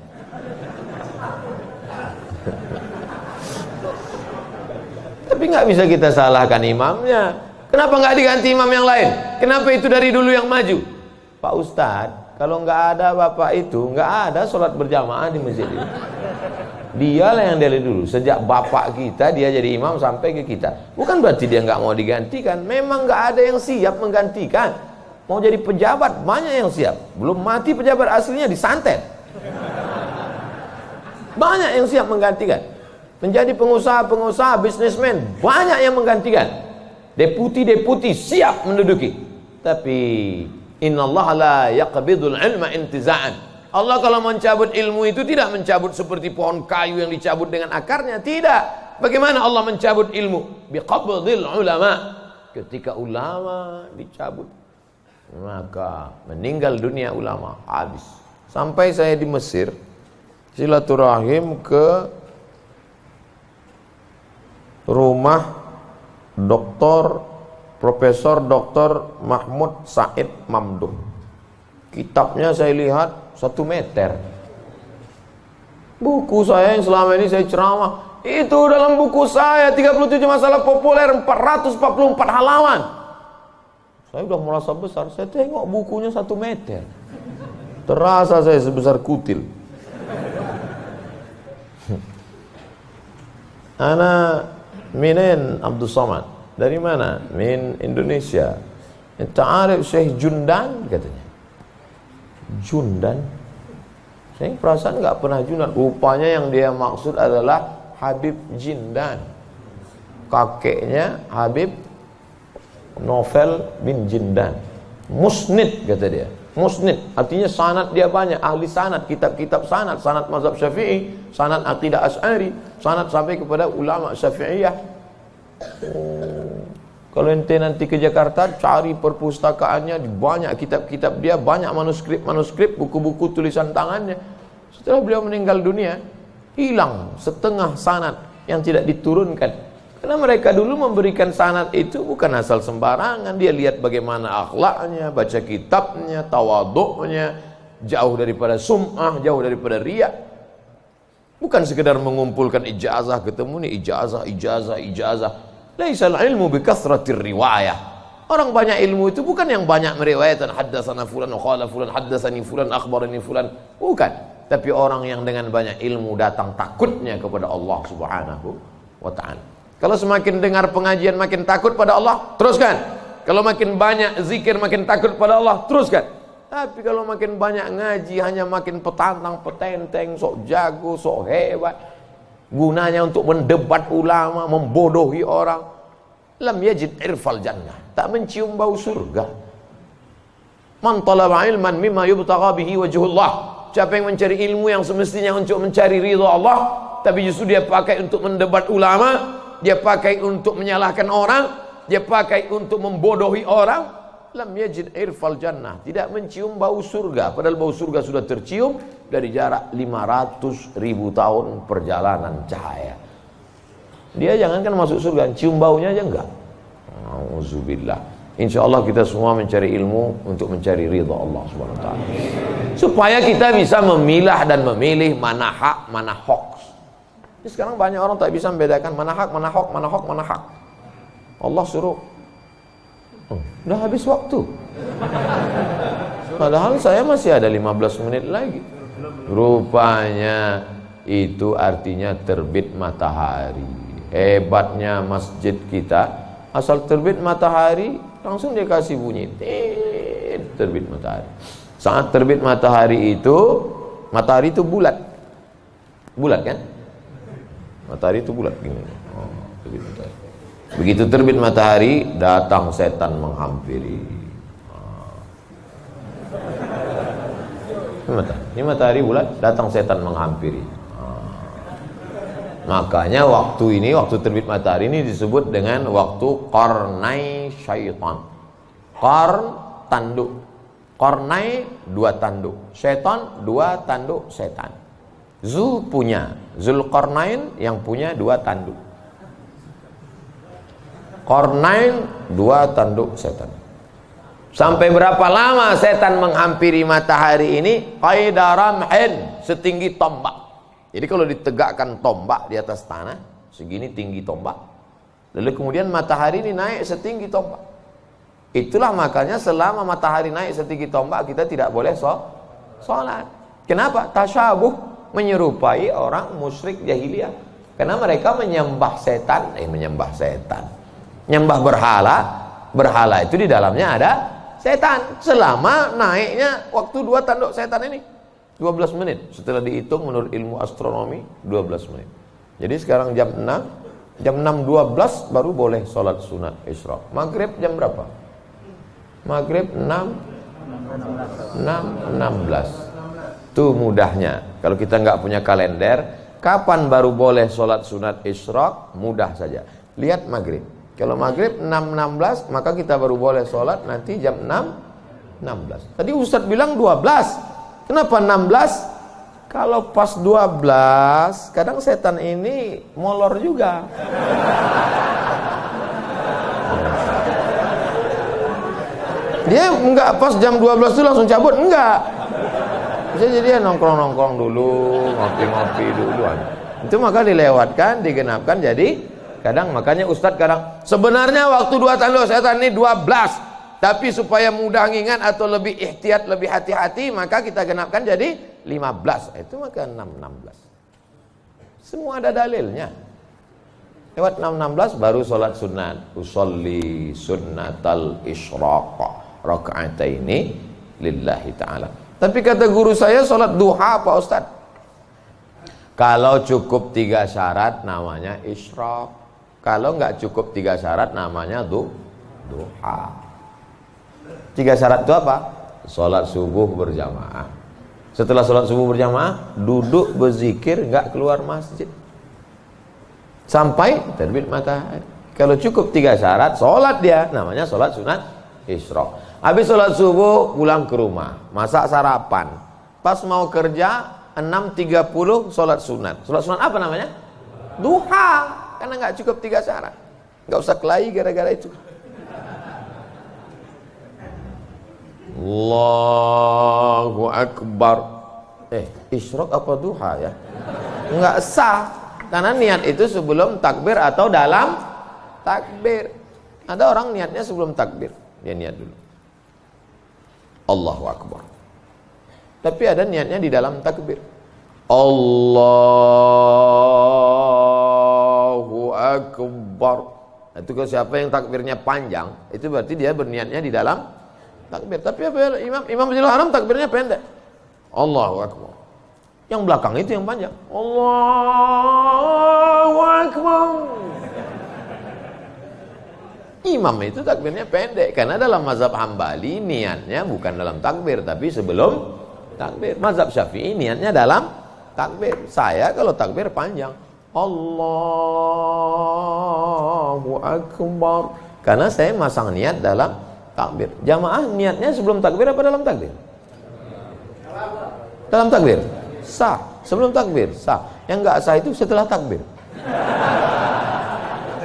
S1: Tapi nggak bisa kita salahkan imamnya. Kenapa nggak diganti imam yang lain? Kenapa itu dari dulu yang maju? Pak Ustadz, kalau nggak ada bapak itu, nggak ada sholat berjamaah di masjid ini. Dialah yang dari dulu. Sejak bapak kita dia jadi imam sampai ke kita. Bukan berarti dia nggak mau digantikan. Memang nggak ada yang siap menggantikan. Mau jadi pejabat banyak yang siap. Belum mati pejabat aslinya disantet. Banyak yang siap menggantikan. Menjadi pengusaha-pengusaha, bisnismen banyak yang menggantikan. Deputi-deputi siap menduduki. Tapi innallaha la yaqbidul ilma intiza'an. Allah kalau mencabut ilmu itu tidak mencabut seperti pohon kayu yang dicabut dengan akarnya. Tidak. Bagaimana Allah mencabut ilmu? Biqabdil ulama. Ketika ulama dicabut, maka meninggal dunia ulama. Habis. Sampai saya di Mesir, silaturahim ke rumah Profesor Dr. Mahmud Said Mamduh. Kitabnya saya lihat 1 meter. Buku saya yang selama ini saya ceramah, itu dalam buku saya 37 masalah populer 444 halaman. Saya udah merasa besar, saya tengok bukunya 1 meter. Terasa saya sebesar kutil. Ana minen Abdul Somad. Dari mana? Min Indonesia. Ta'arif Syekh Jundan katanya. Jundan, saya perasaan nggak pernah Jundan. Rupanya yang dia maksud adalah Habib Jindan, kakeknya Habib Novel bin Jindan. Musnid kata dia. Musnid artinya sanad dia banyak, ahli sanad, kitab-kitab sanad, sanad mazhab Syafi'i, sanad aqidah Asy'ari, sanad sampai kepada ulama Syafi'iyah. Kalau ente nanti ke Jakarta, cari perpustakaannya, banyak kitab-kitab dia, banyak manuskrip, buku-buku tulisan tangannya. Setelah beliau meninggal dunia, hilang setengah sanad yang tidak diturunkan. Karena mereka dulu memberikan sanad itu bukan asal sembarangan. Dia lihat bagaimana akhlaknya, baca kitabnya, tawaduknya, jauh daripada sum'ah, jauh daripada riya. Bukan sekedar mengumpulkan ijazah, ketemu nih ijazah. Laisal ilmu bikathratir riwayah. Orang banyak ilmu itu bukan yang banyak meriwayatkan haddatsana fulan wa qala fulan haddatsani fulan akhbarani fulan. Bukan. Tapi orang yang dengan banyak ilmu datang takutnya kepada Allah Subhanahu wa taala. Kalau semakin dengar pengajian makin takut pada Allah, teruskan. Kalau makin banyak zikir makin takut pada Allah, teruskan. Tapi kalau makin banyak ngaji hanya makin petantang, petenteng, sok jago, sok hebat. Gunanya untuk mendebat ulama, membodohi orang. Lam yajid irfal jannah, tak mencium bau surga. Man talaba ilman mimma yubtagha bihi wajhullah. Siapa yang mencari ilmu yang semestinya untuk mencari ridha Allah, tapi justru dia pakai untuk mendebat ulama, dia pakai untuk menyalahkan orang, dia pakai untuk membodohi orang. Lam yajid irfal jannah, tidak mencium bau surga. Padahal bau surga sudah tercium dari jarak 500.000 tahun perjalanan cahaya. Dia jangankan masuk surga, cium baunya aja enggak. Auzubillah. Insyaallah kita semua mencari ilmu untuk mencari ridha Allah Subhanahu wa taala. Supaya kita bisa memilah dan memilih mana hak, mana hoax. Sekarang banyak orang tak bisa membedakan mana hak, mana hak. Allah suruh, udah habis waktu. Padahal saya masih ada 15 menit lagi. Rupanya itu artinya terbit matahari. Hebatnya masjid kita, asal terbit matahari langsung dia kasih bunyi terbit matahari. Saat terbit matahari itu bulat. Bulat kan? Matahari itu bulat gini. Oh, terbit matahari. Begitu terbit matahari, datang setan menghampiri. Ini matahari bulat, datang setan menghampiri. Makanya waktu terbit matahari ini disebut dengan waktu qarnai syaitan. Qarn, tanduk. Qarnai, 2 tanduk. Syaitan, 2 tanduk setan. Zulqarnain yang punya 2 tanduk. Qarnain, 2 tanduk setan. Sampai berapa lama setan menghampiri matahari ini? Qaidaramhin, setinggi tombak. Jadi kalau ditegakkan tombak di atas tanah, segini tinggi tombak. Lalu kemudian matahari ini naik setinggi tombak. Itulah makanya selama matahari naik setinggi tombak, kita tidak boleh sholat. Kenapa? Tasyabuh, menyerupai orang musyrik jahiliyah. Karena mereka menyembah setan. Menyembah berhala. Berhala itu di dalamnya ada setan. Selama naiknya waktu 2 tanduk setan ini 12 menit. Setelah dihitung menurut ilmu astronomi 12 menit. Jadi sekarang jam 6, jam 6.12 baru boleh sholat sunat isyraq. Maghrib jam berapa? Maghrib 6.16. Tuh mudahnya. Kalau kita nggak punya kalender, kapan baru boleh sholat sunat isyraq? Mudah saja. Lihat maghrib. Kalau maghrib 6.16, maka kita baru boleh sholat nanti jam 6.16. Tadi Ustadz bilang 12. Kenapa 16? Kalau pas 12, kadang setan ini molor juga. Dia enggak pas jam 12 itu langsung cabut, enggak. Jadi dia nongkrong-nongkrong dulu, ngopi-ngopi dulu. Itu maka dilewatkan, digenapkan, jadi kadang makanya Ustadz kadang sebenarnya waktu 2 tanduk setan ini 12. Tapi supaya mudah ngingat atau lebih ihtiyat, lebih hati-hati, maka kita genapkan jadi 15. Itu maka 6.16. Semua ada dalilnya. Lewat 6.16 baru sholat sunat. Usolli sunnatal isyraq raka'ataini lillahi ta'ala. Tapi kata guru saya sholat duha Pak Ustadz. Kalau cukup 3 syarat namanya isyraq. Kalau nggak cukup 3 syarat namanya duha. 3 syarat itu apa? Sholat subuh berjamaah. Setelah sholat subuh berjamaah, duduk berzikir, nggak keluar masjid sampai terbit matahari. Kalau cukup 3 syarat, sholat dia, namanya sholat sunat isyraq. Habis sholat subuh, pulang ke rumah, masak sarapan. Pas mau kerja, 6.30 sholat sunat. Sholat sunat apa namanya? Duha. Karena nggak cukup 3 syarat. Nggak usah kelahi gara-gara itu. Allahu Akbar. Isyraq apa duha ya? Enggak sah. Karena niat itu sebelum takbir atau dalam takbir. Ada orang niatnya sebelum takbir. Dia niat dulu Allahu Akbar. Tapi ada niatnya di dalam takbir. Allahu Akbar. Itu kalau siapa yang takbirnya panjang, itu berarti dia berniatnya di dalam takbir. Tapi apa Imam Masjidil Haram takbirnya pendek. Allahu Akbar. Yang belakang itu yang panjang. Allahu Akbar. Imam itu takbirnya pendek karena dalam mazhab Hambali niatnya bukan dalam takbir tapi sebelum takbir. Mazhab Syafi'i niatnya dalam takbir. Saya kalau takbir panjang. Allahu Akbar. Karena saya masang niat dalam takbir. Jamaah niatnya sebelum takbir apa dalam takbir? Dalam takbir. Sah. Sebelum takbir sah. Yang enggak sah itu setelah takbir.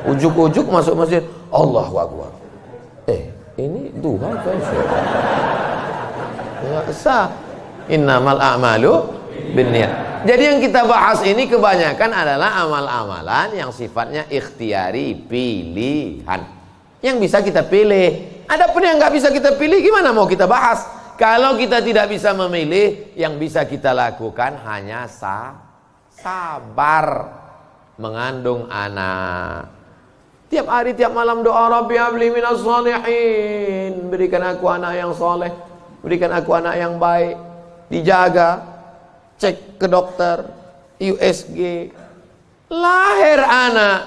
S1: Ujuk-ujuk masuk masjid, Allahu Akbar. Ini duha kan? Enggak sah. Innamal a'malu binniyat. Jadi yang kita bahas ini kebanyakan adalah amal-amalan yang sifatnya ikhtiari, pilihan. Yang bisa kita pilih. Adapun yang nggak bisa kita pilih, gimana mau kita bahas? Kalau kita tidak bisa memilih, yang bisa kita lakukan hanya sabar mengandung anak. Tiap hari, tiap malam doa, Rabbi habli minas shalihin, berikan aku anak yang soleh, berikan aku anak yang baik. Dijaga, cek ke dokter, USG, lahir anak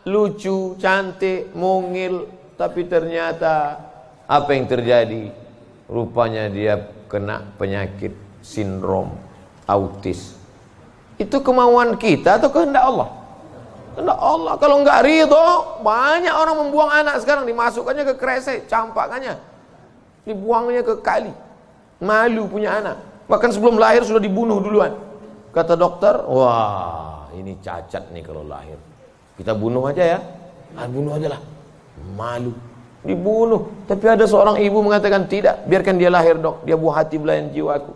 S1: lucu, cantik, mungil, tapi ternyata apa yang terjadi? Rupanya dia kena penyakit sindrom autis. Itu kemauan kita atau kehendak Allah? Kehendak Allah. Kalau enggak ridho, banyak orang membuang anak sekarang, dimasukkannya ke kresek, campakannya, dibuangnya ke kali. Malu punya anak. Bahkan sebelum lahir sudah dibunuh duluan. Kata dokter, wah ini cacat nih kalau lahir. Kita bunuh aja ya. Bunuh aja lah. Malu. Dibunuh. Tapi ada seorang ibu mengatakan, tidak, biarkan dia lahir dok. Dia buah hati belayan jiwaku.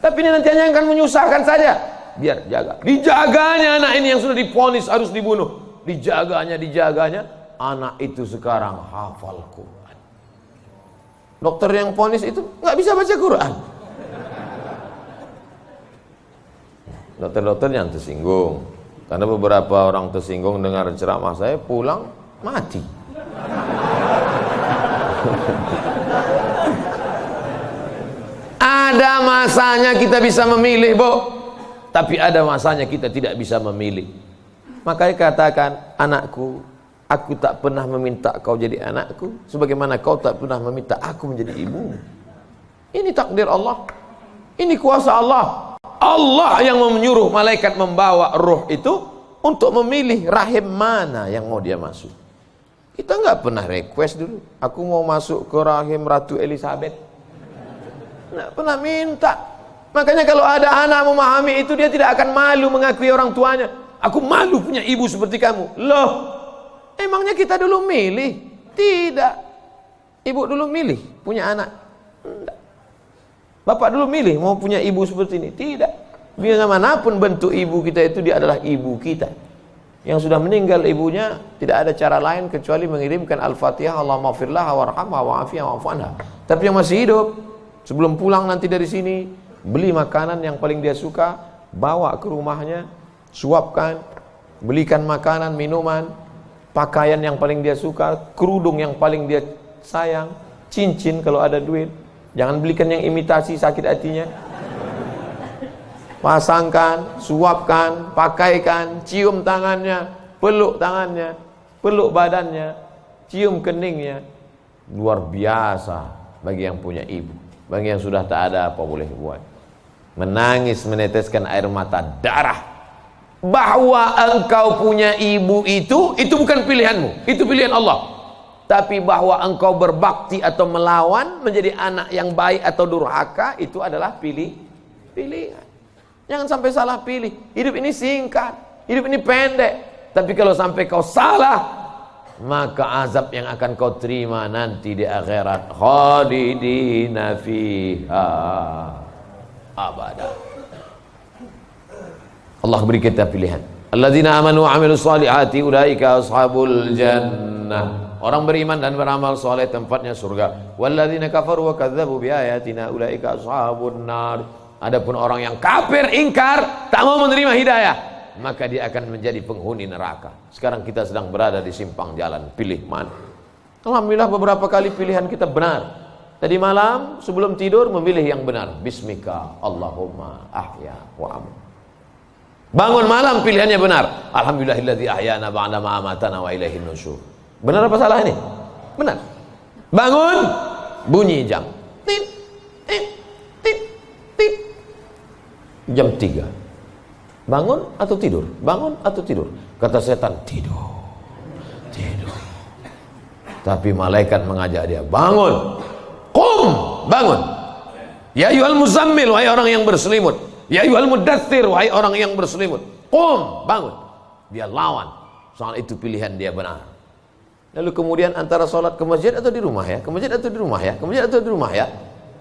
S1: Tapi ini nanti hanya akan menyusahkan saja. Biar jaga. Dijaganya anak ini yang sudah divonis harus dibunuh. Dijaganya. Anak itu sekarang hafal Quran. Dokter yang vonis itu nggak bisa baca Quran. Dokter-dokter yang tersinggung. Karena beberapa orang tersinggung dengar ceramah saya, pulang mati. Ada masanya kita bisa memilih, Bu. Tapi ada masanya kita tidak bisa memilih. Makanya katakan, anakku, aku tak pernah meminta kau jadi anakku, sebagaimana kau tak pernah meminta aku menjadi ibumu. Ini takdir Allah. Ini kuasa Allah. Allah yang menyuruh malaikat membawa roh itu untuk memilih rahim mana yang mau dia masuk. Kita nggak pernah request dulu, aku mau masuk ke rahim Ratu Elizabeth. Nggak pernah minta. Makanya kalau ada anak memahami itu, dia tidak akan malu mengakui orang tuanya. Aku malu punya ibu seperti kamu. Loh, emangnya kita dulu milih? Tidak. Ibu dulu milih punya anak? Tidak. Bapak dulu milih mau punya ibu seperti ini? Tidak. Biar manapun bentuk ibu kita itu, dia adalah ibu kita. Yang sudah meninggal ibunya, tidak ada cara lain kecuali mengirimkan Al-Fatihah, Allahumma firlaha warhamha wa'afiyah wa'fu anha. Tapi yang masih hidup, sebelum pulang nanti dari sini, beli makanan yang paling dia suka, bawa ke rumahnya, suapkan, belikan makanan, minuman, pakaian yang paling dia suka, kerudung yang paling dia sayang, cincin kalau ada duit. Jangan belikan yang imitasi, sakit hatinya. Pasangkan, suapkan, pakaikan, cium tangannya, peluk tangannya, peluk badannya, cium keningnya. Luar biasa bagi yang punya ibu. Bagi yang sudah tak ada, apa boleh buat? Menangis, meneteskan air mata darah. Bahwa engkau punya ibu itu bukan pilihanmu, itu pilihan Allah. Tapi bahwa engkau berbakti atau melawan, menjadi anak yang baik atau durhaka, itu adalah pilihan. Jangan sampai salah pilih. Hidup ini singkat, hidup ini pendek. Tapi kalau sampai kau salah, maka azab yang akan kau terima nanti di akhirat, khalidina fiha abada. Allah beri kita pilihan. Alladzina amanu wa amilus solihati ulaika ashabul jannah. Orang beriman dan beramal soleh tempatnya surga. Walladzina kafaru wa kadzdzabu biayatina ulaika ashabun nar. Adapun orang yang kafir, ingkar, tak mau menerima hidayah, maka dia akan menjadi penghuni neraka. Sekarang kita sedang berada di simpang jalan, pilih mana? Alhamdulillah beberapa kali pilihan kita benar. Tadi malam sebelum tidur memilih yang benar. Bismika Allahumma ahya wa amut. Bangun malam pilihannya benar. Alhamdulillahilladzi ahyana ba'da ma amatana wa ilaihin nusyur. Benar apa salah ini? Benar. Bangun, bunyi jam. Tit, tit, tit, tit. Jam 3. Bangun atau tidur? Bangun atau tidur? Kata setan, tidur. Tidur. Tapi malaikat mengajak dia, bangun. Qum, bangun. Ya ayyuhal muzammil, wahai orang yang berselimut. Ya ayyuhal mudaththir, wahai orang yang berselimut. Qum, bangun. Dia lawan. Soal itu pilihan dia benar. Lalu kemudian antara sholat ke masjid atau di rumah ya, ke masjid atau di rumah ya, ke masjid atau di rumah ya.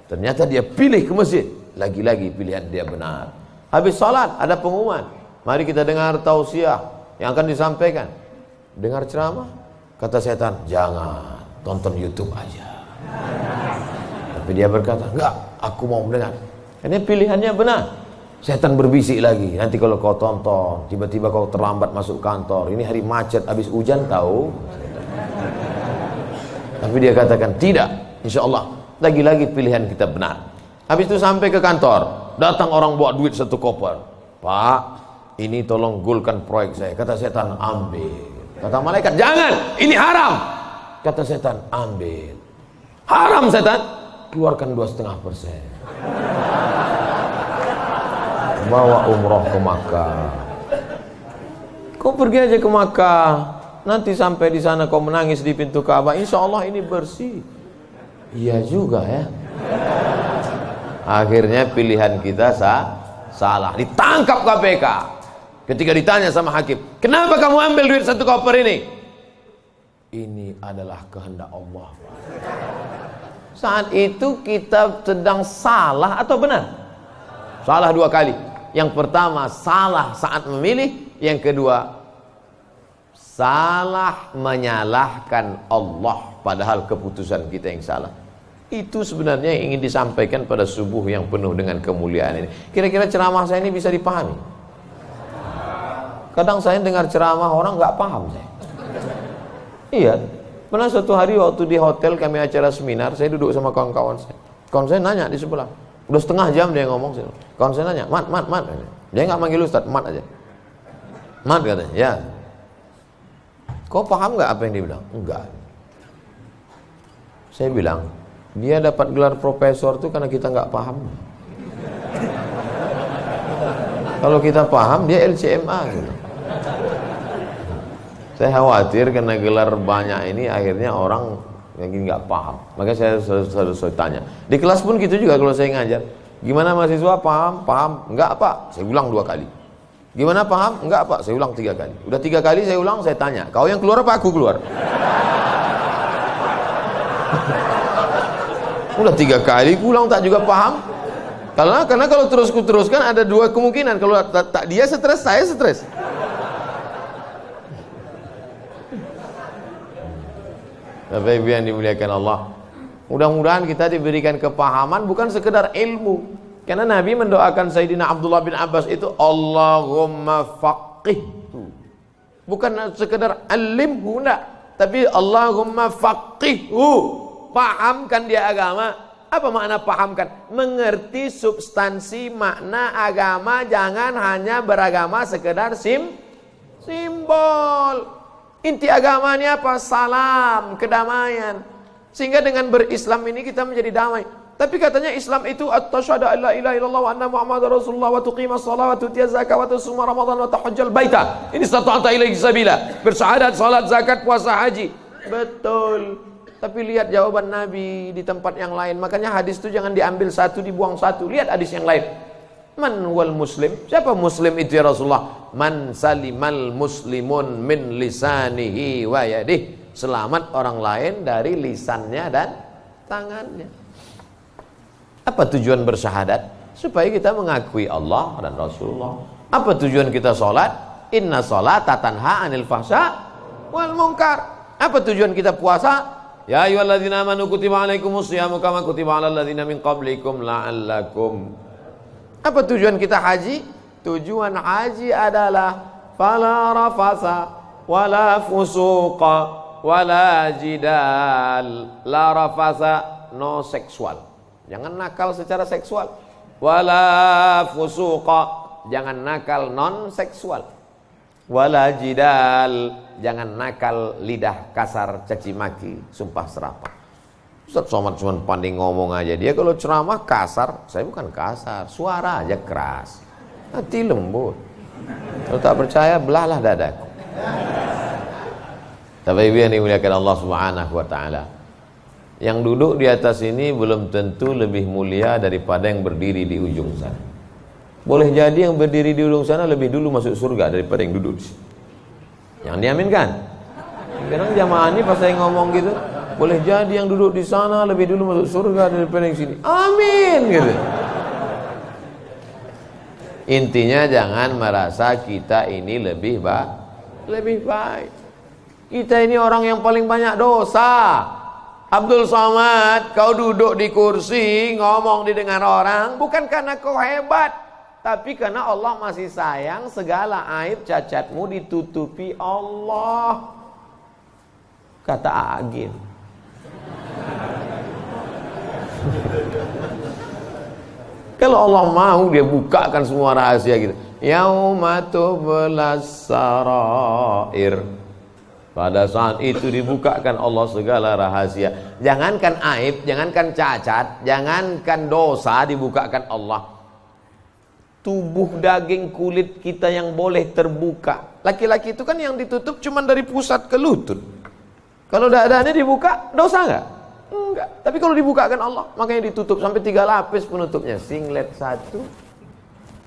S1: Ternyata dia pilih ke masjid. Lagi-lagi pilihan dia benar. Habis sholat ada pengumuman. Mari kita dengar tausiah yang akan disampaikan. Dengar ceramah. Kata setan, jangan, tonton YouTube aja. Tapi dia berkata, enggak, aku mau mendengar. Ini pilihannya benar. Setan berbisik lagi, nanti kalau kau tonton, tiba-tiba kau terlambat masuk kantor, ini hari macet, habis hujan tahu. Tapi dia katakan, tidak, insya Allah, lagi-lagi pilihan kita benar. Habis itu sampai ke kantor, datang orang bawa duit 1 koper. Pak, ini tolong gulkan proyek saya. Kata setan, ambil. Kata malaikat, jangan, ini haram. Kata setan, ambil. Haram setan, keluarkan 2,5%. Bawa umroh ke Makkah. Kau pergi aja ke Makkah, nanti sampai di sana kau menangis di pintu Ka'bah, insya Allah ini bersih. Iya juga ya. Akhirnya pilihan kita salah. Ditangkap KPK. Ketika ditanya sama hakim, kenapa kamu ambil duit 1 koper ini? Ini adalah kehendak Allah. Saat itu kita sedang salah atau benar? Salah 2 kali. Yang pertama salah saat memilih, yang kedua salah menyalahkan Allah padahal keputusan kita yang salah. Itu sebenarnya yang ingin disampaikan pada subuh yang penuh dengan kemuliaan ini. Kira-kira ceramah saya ini bisa dipahami? Kadang saya dengar ceramah orang nggak paham saya. Iya, pernah suatu hari waktu di hotel kami acara seminar, saya duduk sama kawan-kawan saya. Kawan saya nanya di sebelah, udah setengah jam dia ngomong. Kawan saya nanya, mat. Dia nggak manggil Ustaz, mat aja. Mat katanya, ya. Kau paham nggak apa yang dia bilang? Enggak. Saya bilang, dia dapat gelar profesor tuh karena kita nggak paham. Kalau kita paham, dia LCMA gitu. Saya khawatir karena gelar banyak ini akhirnya orang yang nggak paham. Maka saya selalu tanya. Di kelas pun gitu juga kalau saya ngajar. Gimana mahasiswa, paham? Paham? Enggak Pak, saya ulang 2 kali. Gimana paham? Enggak Pak, saya ulang 3 kali. Udah 3 kali saya ulang, saya tanya, kau yang keluar apa aku keluar? Udah 3 kali ulang tak juga paham. Karena kalau teruskan ada 2 kemungkinan. Kalau tak dia stres, saya stres. Bapak Ibu yang dimuliakan Allah, mudah-mudahan kita diberikan kepahaman bukan sekedar ilmu. Karena Nabi mendoakan Sayyidina Abdullah bin Abbas itu Allahumma faqihhu. Bukan sekedar alimhu, enggak, tapi Allahumma faqihhu. Pahamkan dia agama. Apa makna pahamkan? Mengerti substansi makna agama, jangan hanya beragama sekedar simbol. Inti agama ini apa? Salam, kedamaian. Sehingga dengan berislam ini kita menjadi damai. Tapi katanya Islam itu at-tasyhadu an la ilaha illallah wa anna muhammadar rasulullah wa tuqimas shalah wa tutiyaz zakat wa tasuma ramadan wa tahajjal baita. Ini stata'ata ilaihi sabila. Bersyahadat, salat, zakat, puasa, haji. Betul. Tapi lihat jawaban Nabi di tempat yang lain. Makanya hadis itu jangan diambil satu dibuang satu. Lihat hadis yang lain. Man wal muslim? Siapa muslim itu ya Rasulullah? Man salimal muslimun min lisanihi wa yadihi. Selamat orang lain dari lisannya dan tangannya. Apa tujuan bersyahadat? Supaya kita mengakui Allah dan Rasulullah. Apa tujuan kita sholat? Inna sholata tanha anil fahsya wal munkar. Apa tujuan kita puasa? Ya ayyuhalladzina amanu kutiba alaikumus syiyamu kama kutiba alal ladzina min qablikum la'allakum. Apa tujuan kita haji? Tujuan haji adalah fala rafasa wala fusuqa wala jidal. La rafasa, no seksual. Jangan nakal secara seksual. Wala fusuqa, jangan nakal non seksual. Wala jidal, jangan nakal lidah kasar, caci maki, sumpah serapah. Ustaz Somad cuma pandai ngomong aja. Dia kalau ceramah kasar, saya bukan kasar, suara aja keras, hati lembut. Kalau tak percaya, belahlah dadaku. Tapi Ibu yang dimuliakan Allah Subhanahu wa taala, yang duduk di atas ini belum tentu lebih mulia daripada yang berdiri di ujung sana. Boleh jadi yang berdiri di ujung sana lebih dulu masuk surga daripada yang duduk di sini. Yang diaminkan. Kadang jamaah ini pas saya ngomong gitu, boleh jadi yang duduk di sana lebih dulu masuk surga daripada yang sini. Amin gitu. Intinya jangan merasa kita ini lebih baik. Kita ini orang yang paling banyak dosa. Abdul Somad, kau duduk di kursi, ngomong didengar orang, bukan karena kau hebat, tapi karena Allah masih sayang, segala aib cacatmu ditutupi Allah. Kata Agin. Kalau Allah mau, dia bukakan semua rahasia gitu. Yauma tublas sarair. Pada saat itu dibukakan Allah segala rahasia. Jangankan aib, jangankan cacat, jangankan dosa, dibukakan Allah. Tubuh, daging, kulit kita yang boleh terbuka. Laki-laki itu kan yang ditutup cuma dari pusat ke lutut. Kalau dadanya dibuka, dosa enggak? Enggak. Tapi kalau dibukakan Allah, makanya ditutup sampai 3 lapis penutupnya. Singlet 1,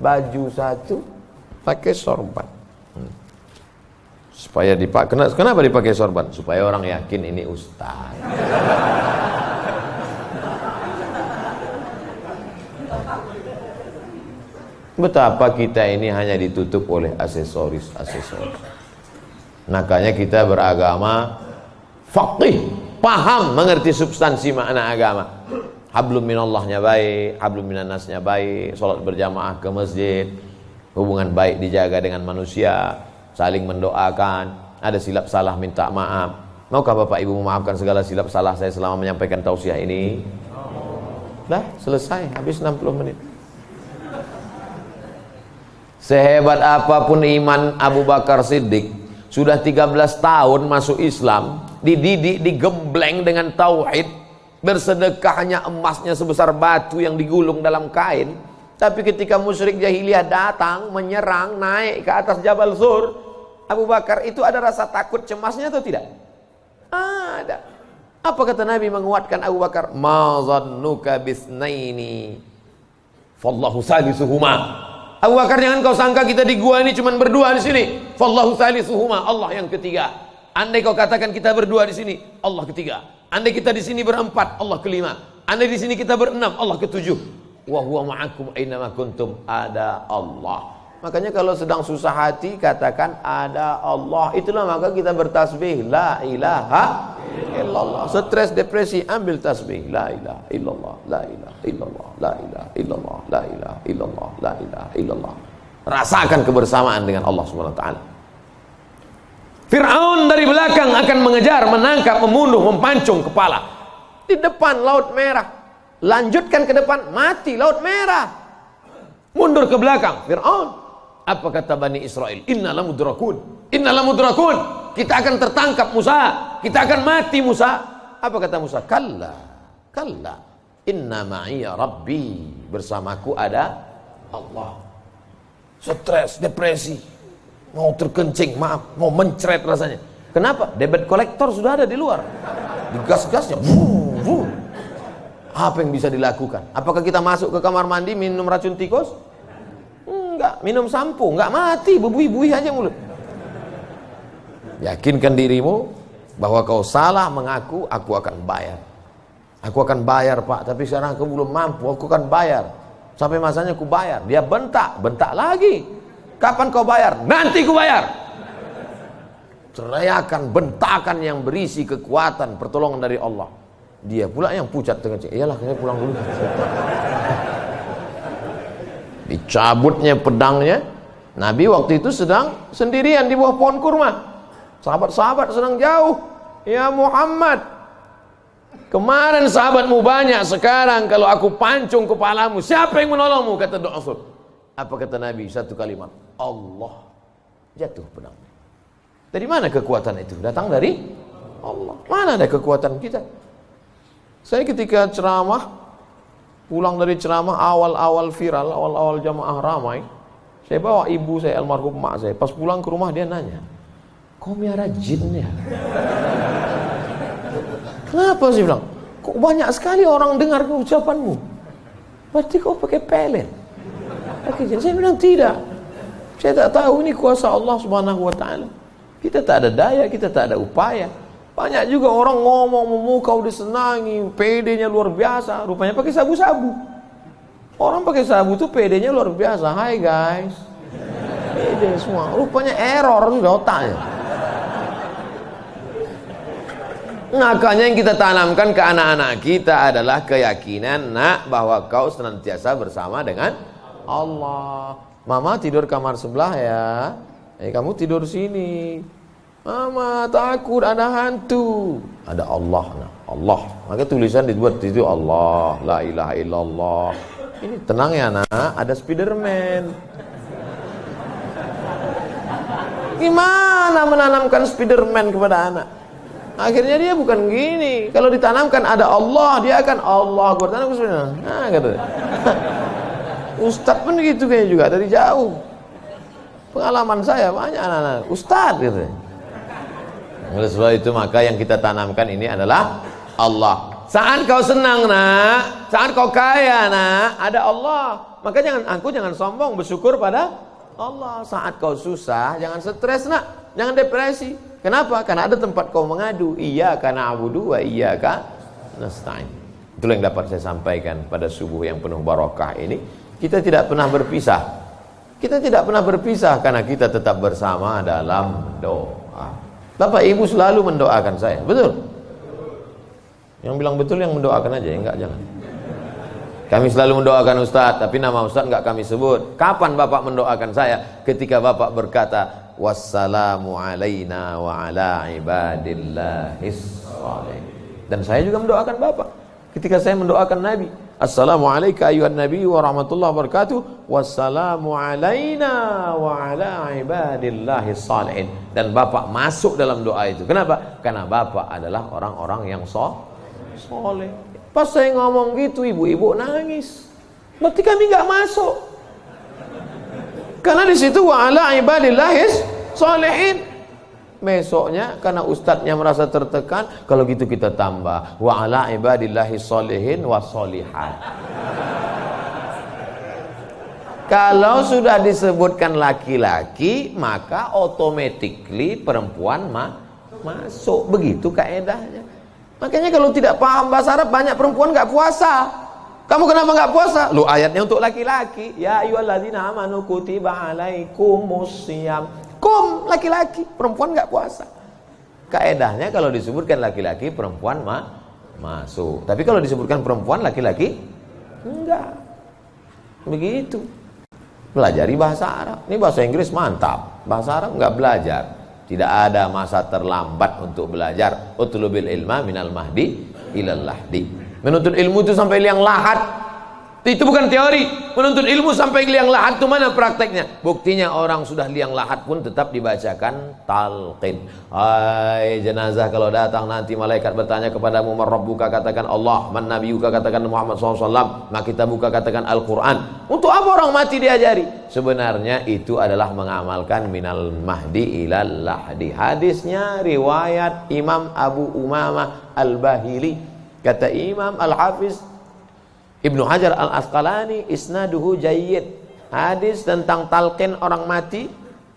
S1: baju 1, pakai sorban. Supaya dipakai. Kenapa dipakai sorban? Supaya orang yakin ini ustaz. Betapa kita ini hanya ditutup oleh aksesoris. Makanya kita beragama faqih, paham, mengerti substansi makna agama. Hablum minallahnya baik, hablum minannasnya baik, sholat berjamaah ke masjid, hubungan baik dijaga dengan manusia, saling mendoakan, ada silap salah minta maaf. Maukah Bapak Ibu memaafkan segala silap salah saya selama menyampaikan tausiah ini? Dah selesai, habis 60 menit. Sehebat apapun iman Abu Bakar Siddiq, sudah 13 tahun masuk Islam, dididik, digembleng dengan tauhid, bersedekahnya emasnya sebesar batu yang digulung dalam kain. Tapi ketika musyrik jahiliyah datang, menyerang, naik ke atas Jabal Zur, Abu Bakar itu ada rasa takut, cemasnya atau tidak? Ada. Apa kata Nabi menguatkan Abu Bakar? Ma zannuka bisnaini fallahu salisuhuma. Abu Bakar, jangan kau sangka kita di gua ini cuma berdua di sini. Fallahu salisuhuma, Allah yang ketiga. Andai kau katakan kita berdua di sini, Allah ketiga. Andai kita di sini berempat, Allah kelima. Andai di sini kita berenam, Allah ketujuh. Wa huwa ma'akum aina ma kuntum, ada Allah. Makanya kalau sedang susah hati katakan ada Allah. Itulah maka kita bertasbih la ilaha illallah. Stres, depresi, ambil tasbih la ilaha illallah, la ilaha illallah, la ilaha illallah, la ilaha illallah, la ilaha illallah. Rasakan kebersamaan dengan Allah Subhanahu wa taala. Fir'aun dari belakang akan mengejar, menangkap, membunuh, mempancung kepala. Di depan Laut Merah. Lanjutkan ke depan, mati Laut Merah. Mundur ke belakang, Fir'aun. Apa kata Bani Israel? Innalah mudrakun, innalah mudrakun. Kita akan tertangkap Musa, kita akan mati Musa. Apa kata Musa? Kalla, kalla, inna ma'iya rabbi. Bersamaku ada Allah. Stres, depresi, mau terkencing, maaf, mau mencret rasanya. Kenapa? Debit kolektor sudah ada di luar. Digas-gasnya, apa yang bisa dilakukan? Apakah kita masuk ke kamar mandi minum racun tikus? Enggak. Minum sampo? Enggak, mati, bebui-bui aja mulut. Yakinkan dirimu bahwa kau salah mengaku, aku akan bayar. Aku akan bayar Pak, tapi sekarang aku belum mampu, aku akan bayar. Sampai masanya aku bayar. Dia bentak, bentak lagi. Kapan kau bayar? Nanti ku bayar. Teriakan, bentakan yang berisi kekuatan, pertolongan dari Allah. Dia pula yang pucat dengan cek. Iyalah, saya pulang dulu. Dicabutnya pedangnya. Nabi waktu itu sedang sendirian di bawah pohon kurma. Sahabat-sahabat sedang jauh. Ya Muhammad, kemarin sahabatmu banyak, sekarang kalau aku pancung kepalamu, siapa yang menolongmu? Kata Rasul. Apa kata Nabi? Satu kalimat, Allah. Jatuh pedang. Dari mana kekuatan itu? Datang dari Allah. Mana ada kekuatan kita? Saya ketika ceramah, pulang dari ceramah awal-awal viral, awal-awal jamaah ramai, saya bawa ibu saya, almarhum mak saya. Pas pulang ke rumah dia nanya, kau miara jin ya? Kenapa sih bilang? Kok banyak sekali orang dengar ucapanmu? Berarti kau pakai pelet? Pakai jin? Saya bilang tidak. Saya tak tahu, ini kuasa Allah Subhanahu wa taala. Kita tak ada daya, kita tak ada upaya. Banyak juga orang ngomong memukau disenangi, PD-nya luar biasa, rupanya pakai sabu-sabu. Orang pakai sabu tuh PD-nya luar biasa. Hai guys, PD semua, rupanya error sudah otaknya. Makanya yang kita tanamkan ke anak-anak kita adalah keyakinan, nak, bahwa kau senantiasa bersama dengan Allah. Mama tidur kamar sebelah ya. Kamu tidur sini. Mama takut ada hantu. Ada Allah, nah. Allah. Maka tulisan dibuat itu Allah, la ilaha illallah. Ini tenang ya nak, ada Spiderman. Gimana menanamkan Spiderman kepada anak? Akhirnya dia bukan gini. Kalau ditanamkan ada Allah, dia akan Allah. Tanam Spiderman. Nah, gitu. Ustadz pun gitu kayaknya juga dari jauh. Pengalaman saya banyak anak-anak Ustadz gitu. Oleh sebab itu maka yang kita tanamkan ini adalah Allah. Saat kau senang nak, saat kau kaya nak, ada Allah. Maka jangan sombong, bersyukur pada Allah. Saat kau susah, jangan stres nak, jangan depresi. Kenapa? Karena ada tempat kau mengadu. Iyyaka na'budu wa iyyaka nasta'in. Itulah yang dapat saya sampaikan pada subuh yang penuh barakah ini. Kita tidak pernah berpisah. Kita tidak pernah berpisah karena kita tetap bersama dalam doa. Bapak Ibu selalu mendoakan saya, betul? Yang bilang betul yang mendoakan aja, enggak jangan. Kami selalu mendoakan Ustadz, tapi nama Ustadz enggak kami sebut. Kapan Bapak mendoakan saya? Ketika Bapak berkata, wassalamu alaina wa ala ibadillahis shalihin. Dan saya juga mendoakan Bapak. Ketika saya mendoakan Nabi, assalamualaikum ayuhan nabi wa rahmatullahi wabarakatuh, wassalamu alaina wa ala ibadillahis shalihin. Dan Bapak masuk dalam doa itu. Kenapa? Karena Bapak adalah orang-orang yang soleh. Pas saya ngomong gitu, ibu-ibu nangis. Berarti kami nggak masuk. Karena di situ wa ala ibadillahis shalihin. Besoknya karena ustadznya merasa tertekan, kalau gitu kita tambah wa ala ibadillahis shalihin wa sholihat. Kalau sudah disebutkan laki-laki, maka automatically perempuan masuk. Begitu kaedahnya. Makanya kalau tidak paham bahasa Arab, banyak perempuan nggak puasa. Kamu kenapa nggak puasa? Lu ayatnya untuk laki-laki. Ya ayyuhalladzina amanu kutiba alaikumusiyam. Kum laki-laki, perempuan nggak puasa. Kaedahnya kalau disebutkan laki-laki, perempuan masuk. Tapi kalau disebutkan perempuan, laki-laki enggak. Begitu. Pelajari bahasa Arab. Ini bahasa Inggris mantap. Bahasa Arab nggak belajar. Tidak ada masa terlambat untuk belajar. Utlubil ilma minal mahdi ilal lahdi. Menuntut ilmu itu sampai liang lahat. Itu bukan teori. Menuntut ilmu sampai liang lahat itu mana prakteknya? Buktinya orang sudah liang lahat pun tetap dibacakan talqin. Hai jenazah, kalau datang nanti malaikat bertanya kepadamu, man rabbuka, katakan Allah, man nabiyuka, katakan Muhammad SAW, maka kita buka katakan Al-Quran. Untuk apa orang mati diajari? Sebenarnya itu adalah mengamalkan minal mahdi ilal lahdi. Hadisnya riwayat Imam Abu Umamah Al-Bahili. Kata Imam Al-Hafiz Ibnu Hajar Al-Asqalani, isnaduhu jayyid. Hadis tentang talqin orang mati,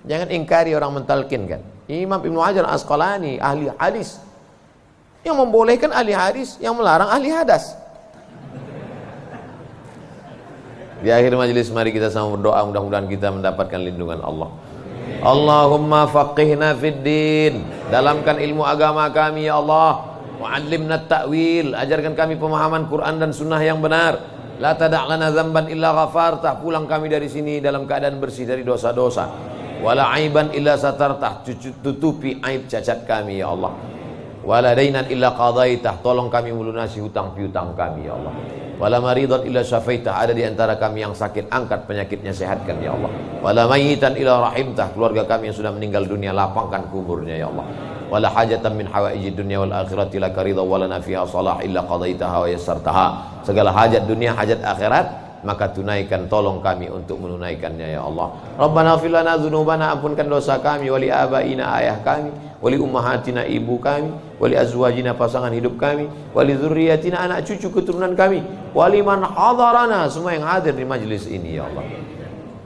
S1: jangan ingkari orang mentalkinkan. Imam Ibnu Hajar Al-Asqalani, ahli hadis, yang membolehkan ahli hadis, yang melarang ahli hadas. Di akhir majelis mari kita sama berdoa, mudah-mudahan kita mendapatkan lindungan Allah. Allahumma faqihna fid din, dalamkan ilmu agama kami ya Allah. Wa'allimna ta'wil, ajarkan kami pemahaman Quran dan sunnah yang benar. La tada' lana dzamban illa ghafartah, pulang kami dari sini dalam keadaan bersih dari dosa-dosa. Wala aiban illa satartah, tutupi aib cacat kami ya Allah. Wala dainan illa qadaitah, tolong kami melunasi hutang piutang kami ya Allah. Wala maridan illa syafaitah, ada di antara kami yang sakit, angkat penyakitnya, sehatkan ya Allah. Wala mayyitan illa rahimtah, keluarga kami yang sudah meninggal dunia, lapangkan kuburnya ya Allah. Wala hajatan min hawaiji dunya wal akhirati laka ridha wa lana fiha salah illa qadaitaha wa yassartaha. Segala hajat dunia, hajat akhirat, maka tunaikan, tolong kami untuk menunaikannya ya Allah. Rabbana ighfir lana dzunubana, ampunkan dosa kami, wali abaina, ayah kami, wali ummahatina, ibu kami, wali azwajina, pasangan hidup kami, wali dzurriyyatina, anak cucu keturunan kami, wali man hadarana, semua yang hadir di majlis ini ya Allah.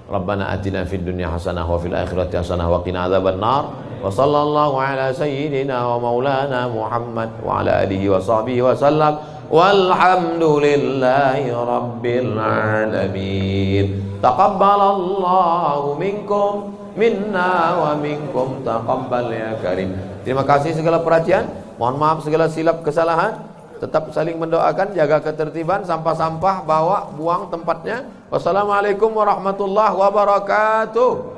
S1: Rabbana atina fid dunya hasanah wa fil akhirati hasanah wa qina adzabannar. Wa sallallahu ala sayyidina wa maulana Muhammad wa ala alihi wa sahbihi wa sallam. Walhamdulillahi rabbil alamin. Taqabbalallahu minkum minna wa minkum taqabbal ya karim. Terima kasih segala perhatian. Mohon maaf segala silap kesalahan. Tetap saling mendoakan, jaga ketertiban, sampah-sampah bawa, buang tempatnya. Wassalamualaikum warahmatullahi wabarakatuh.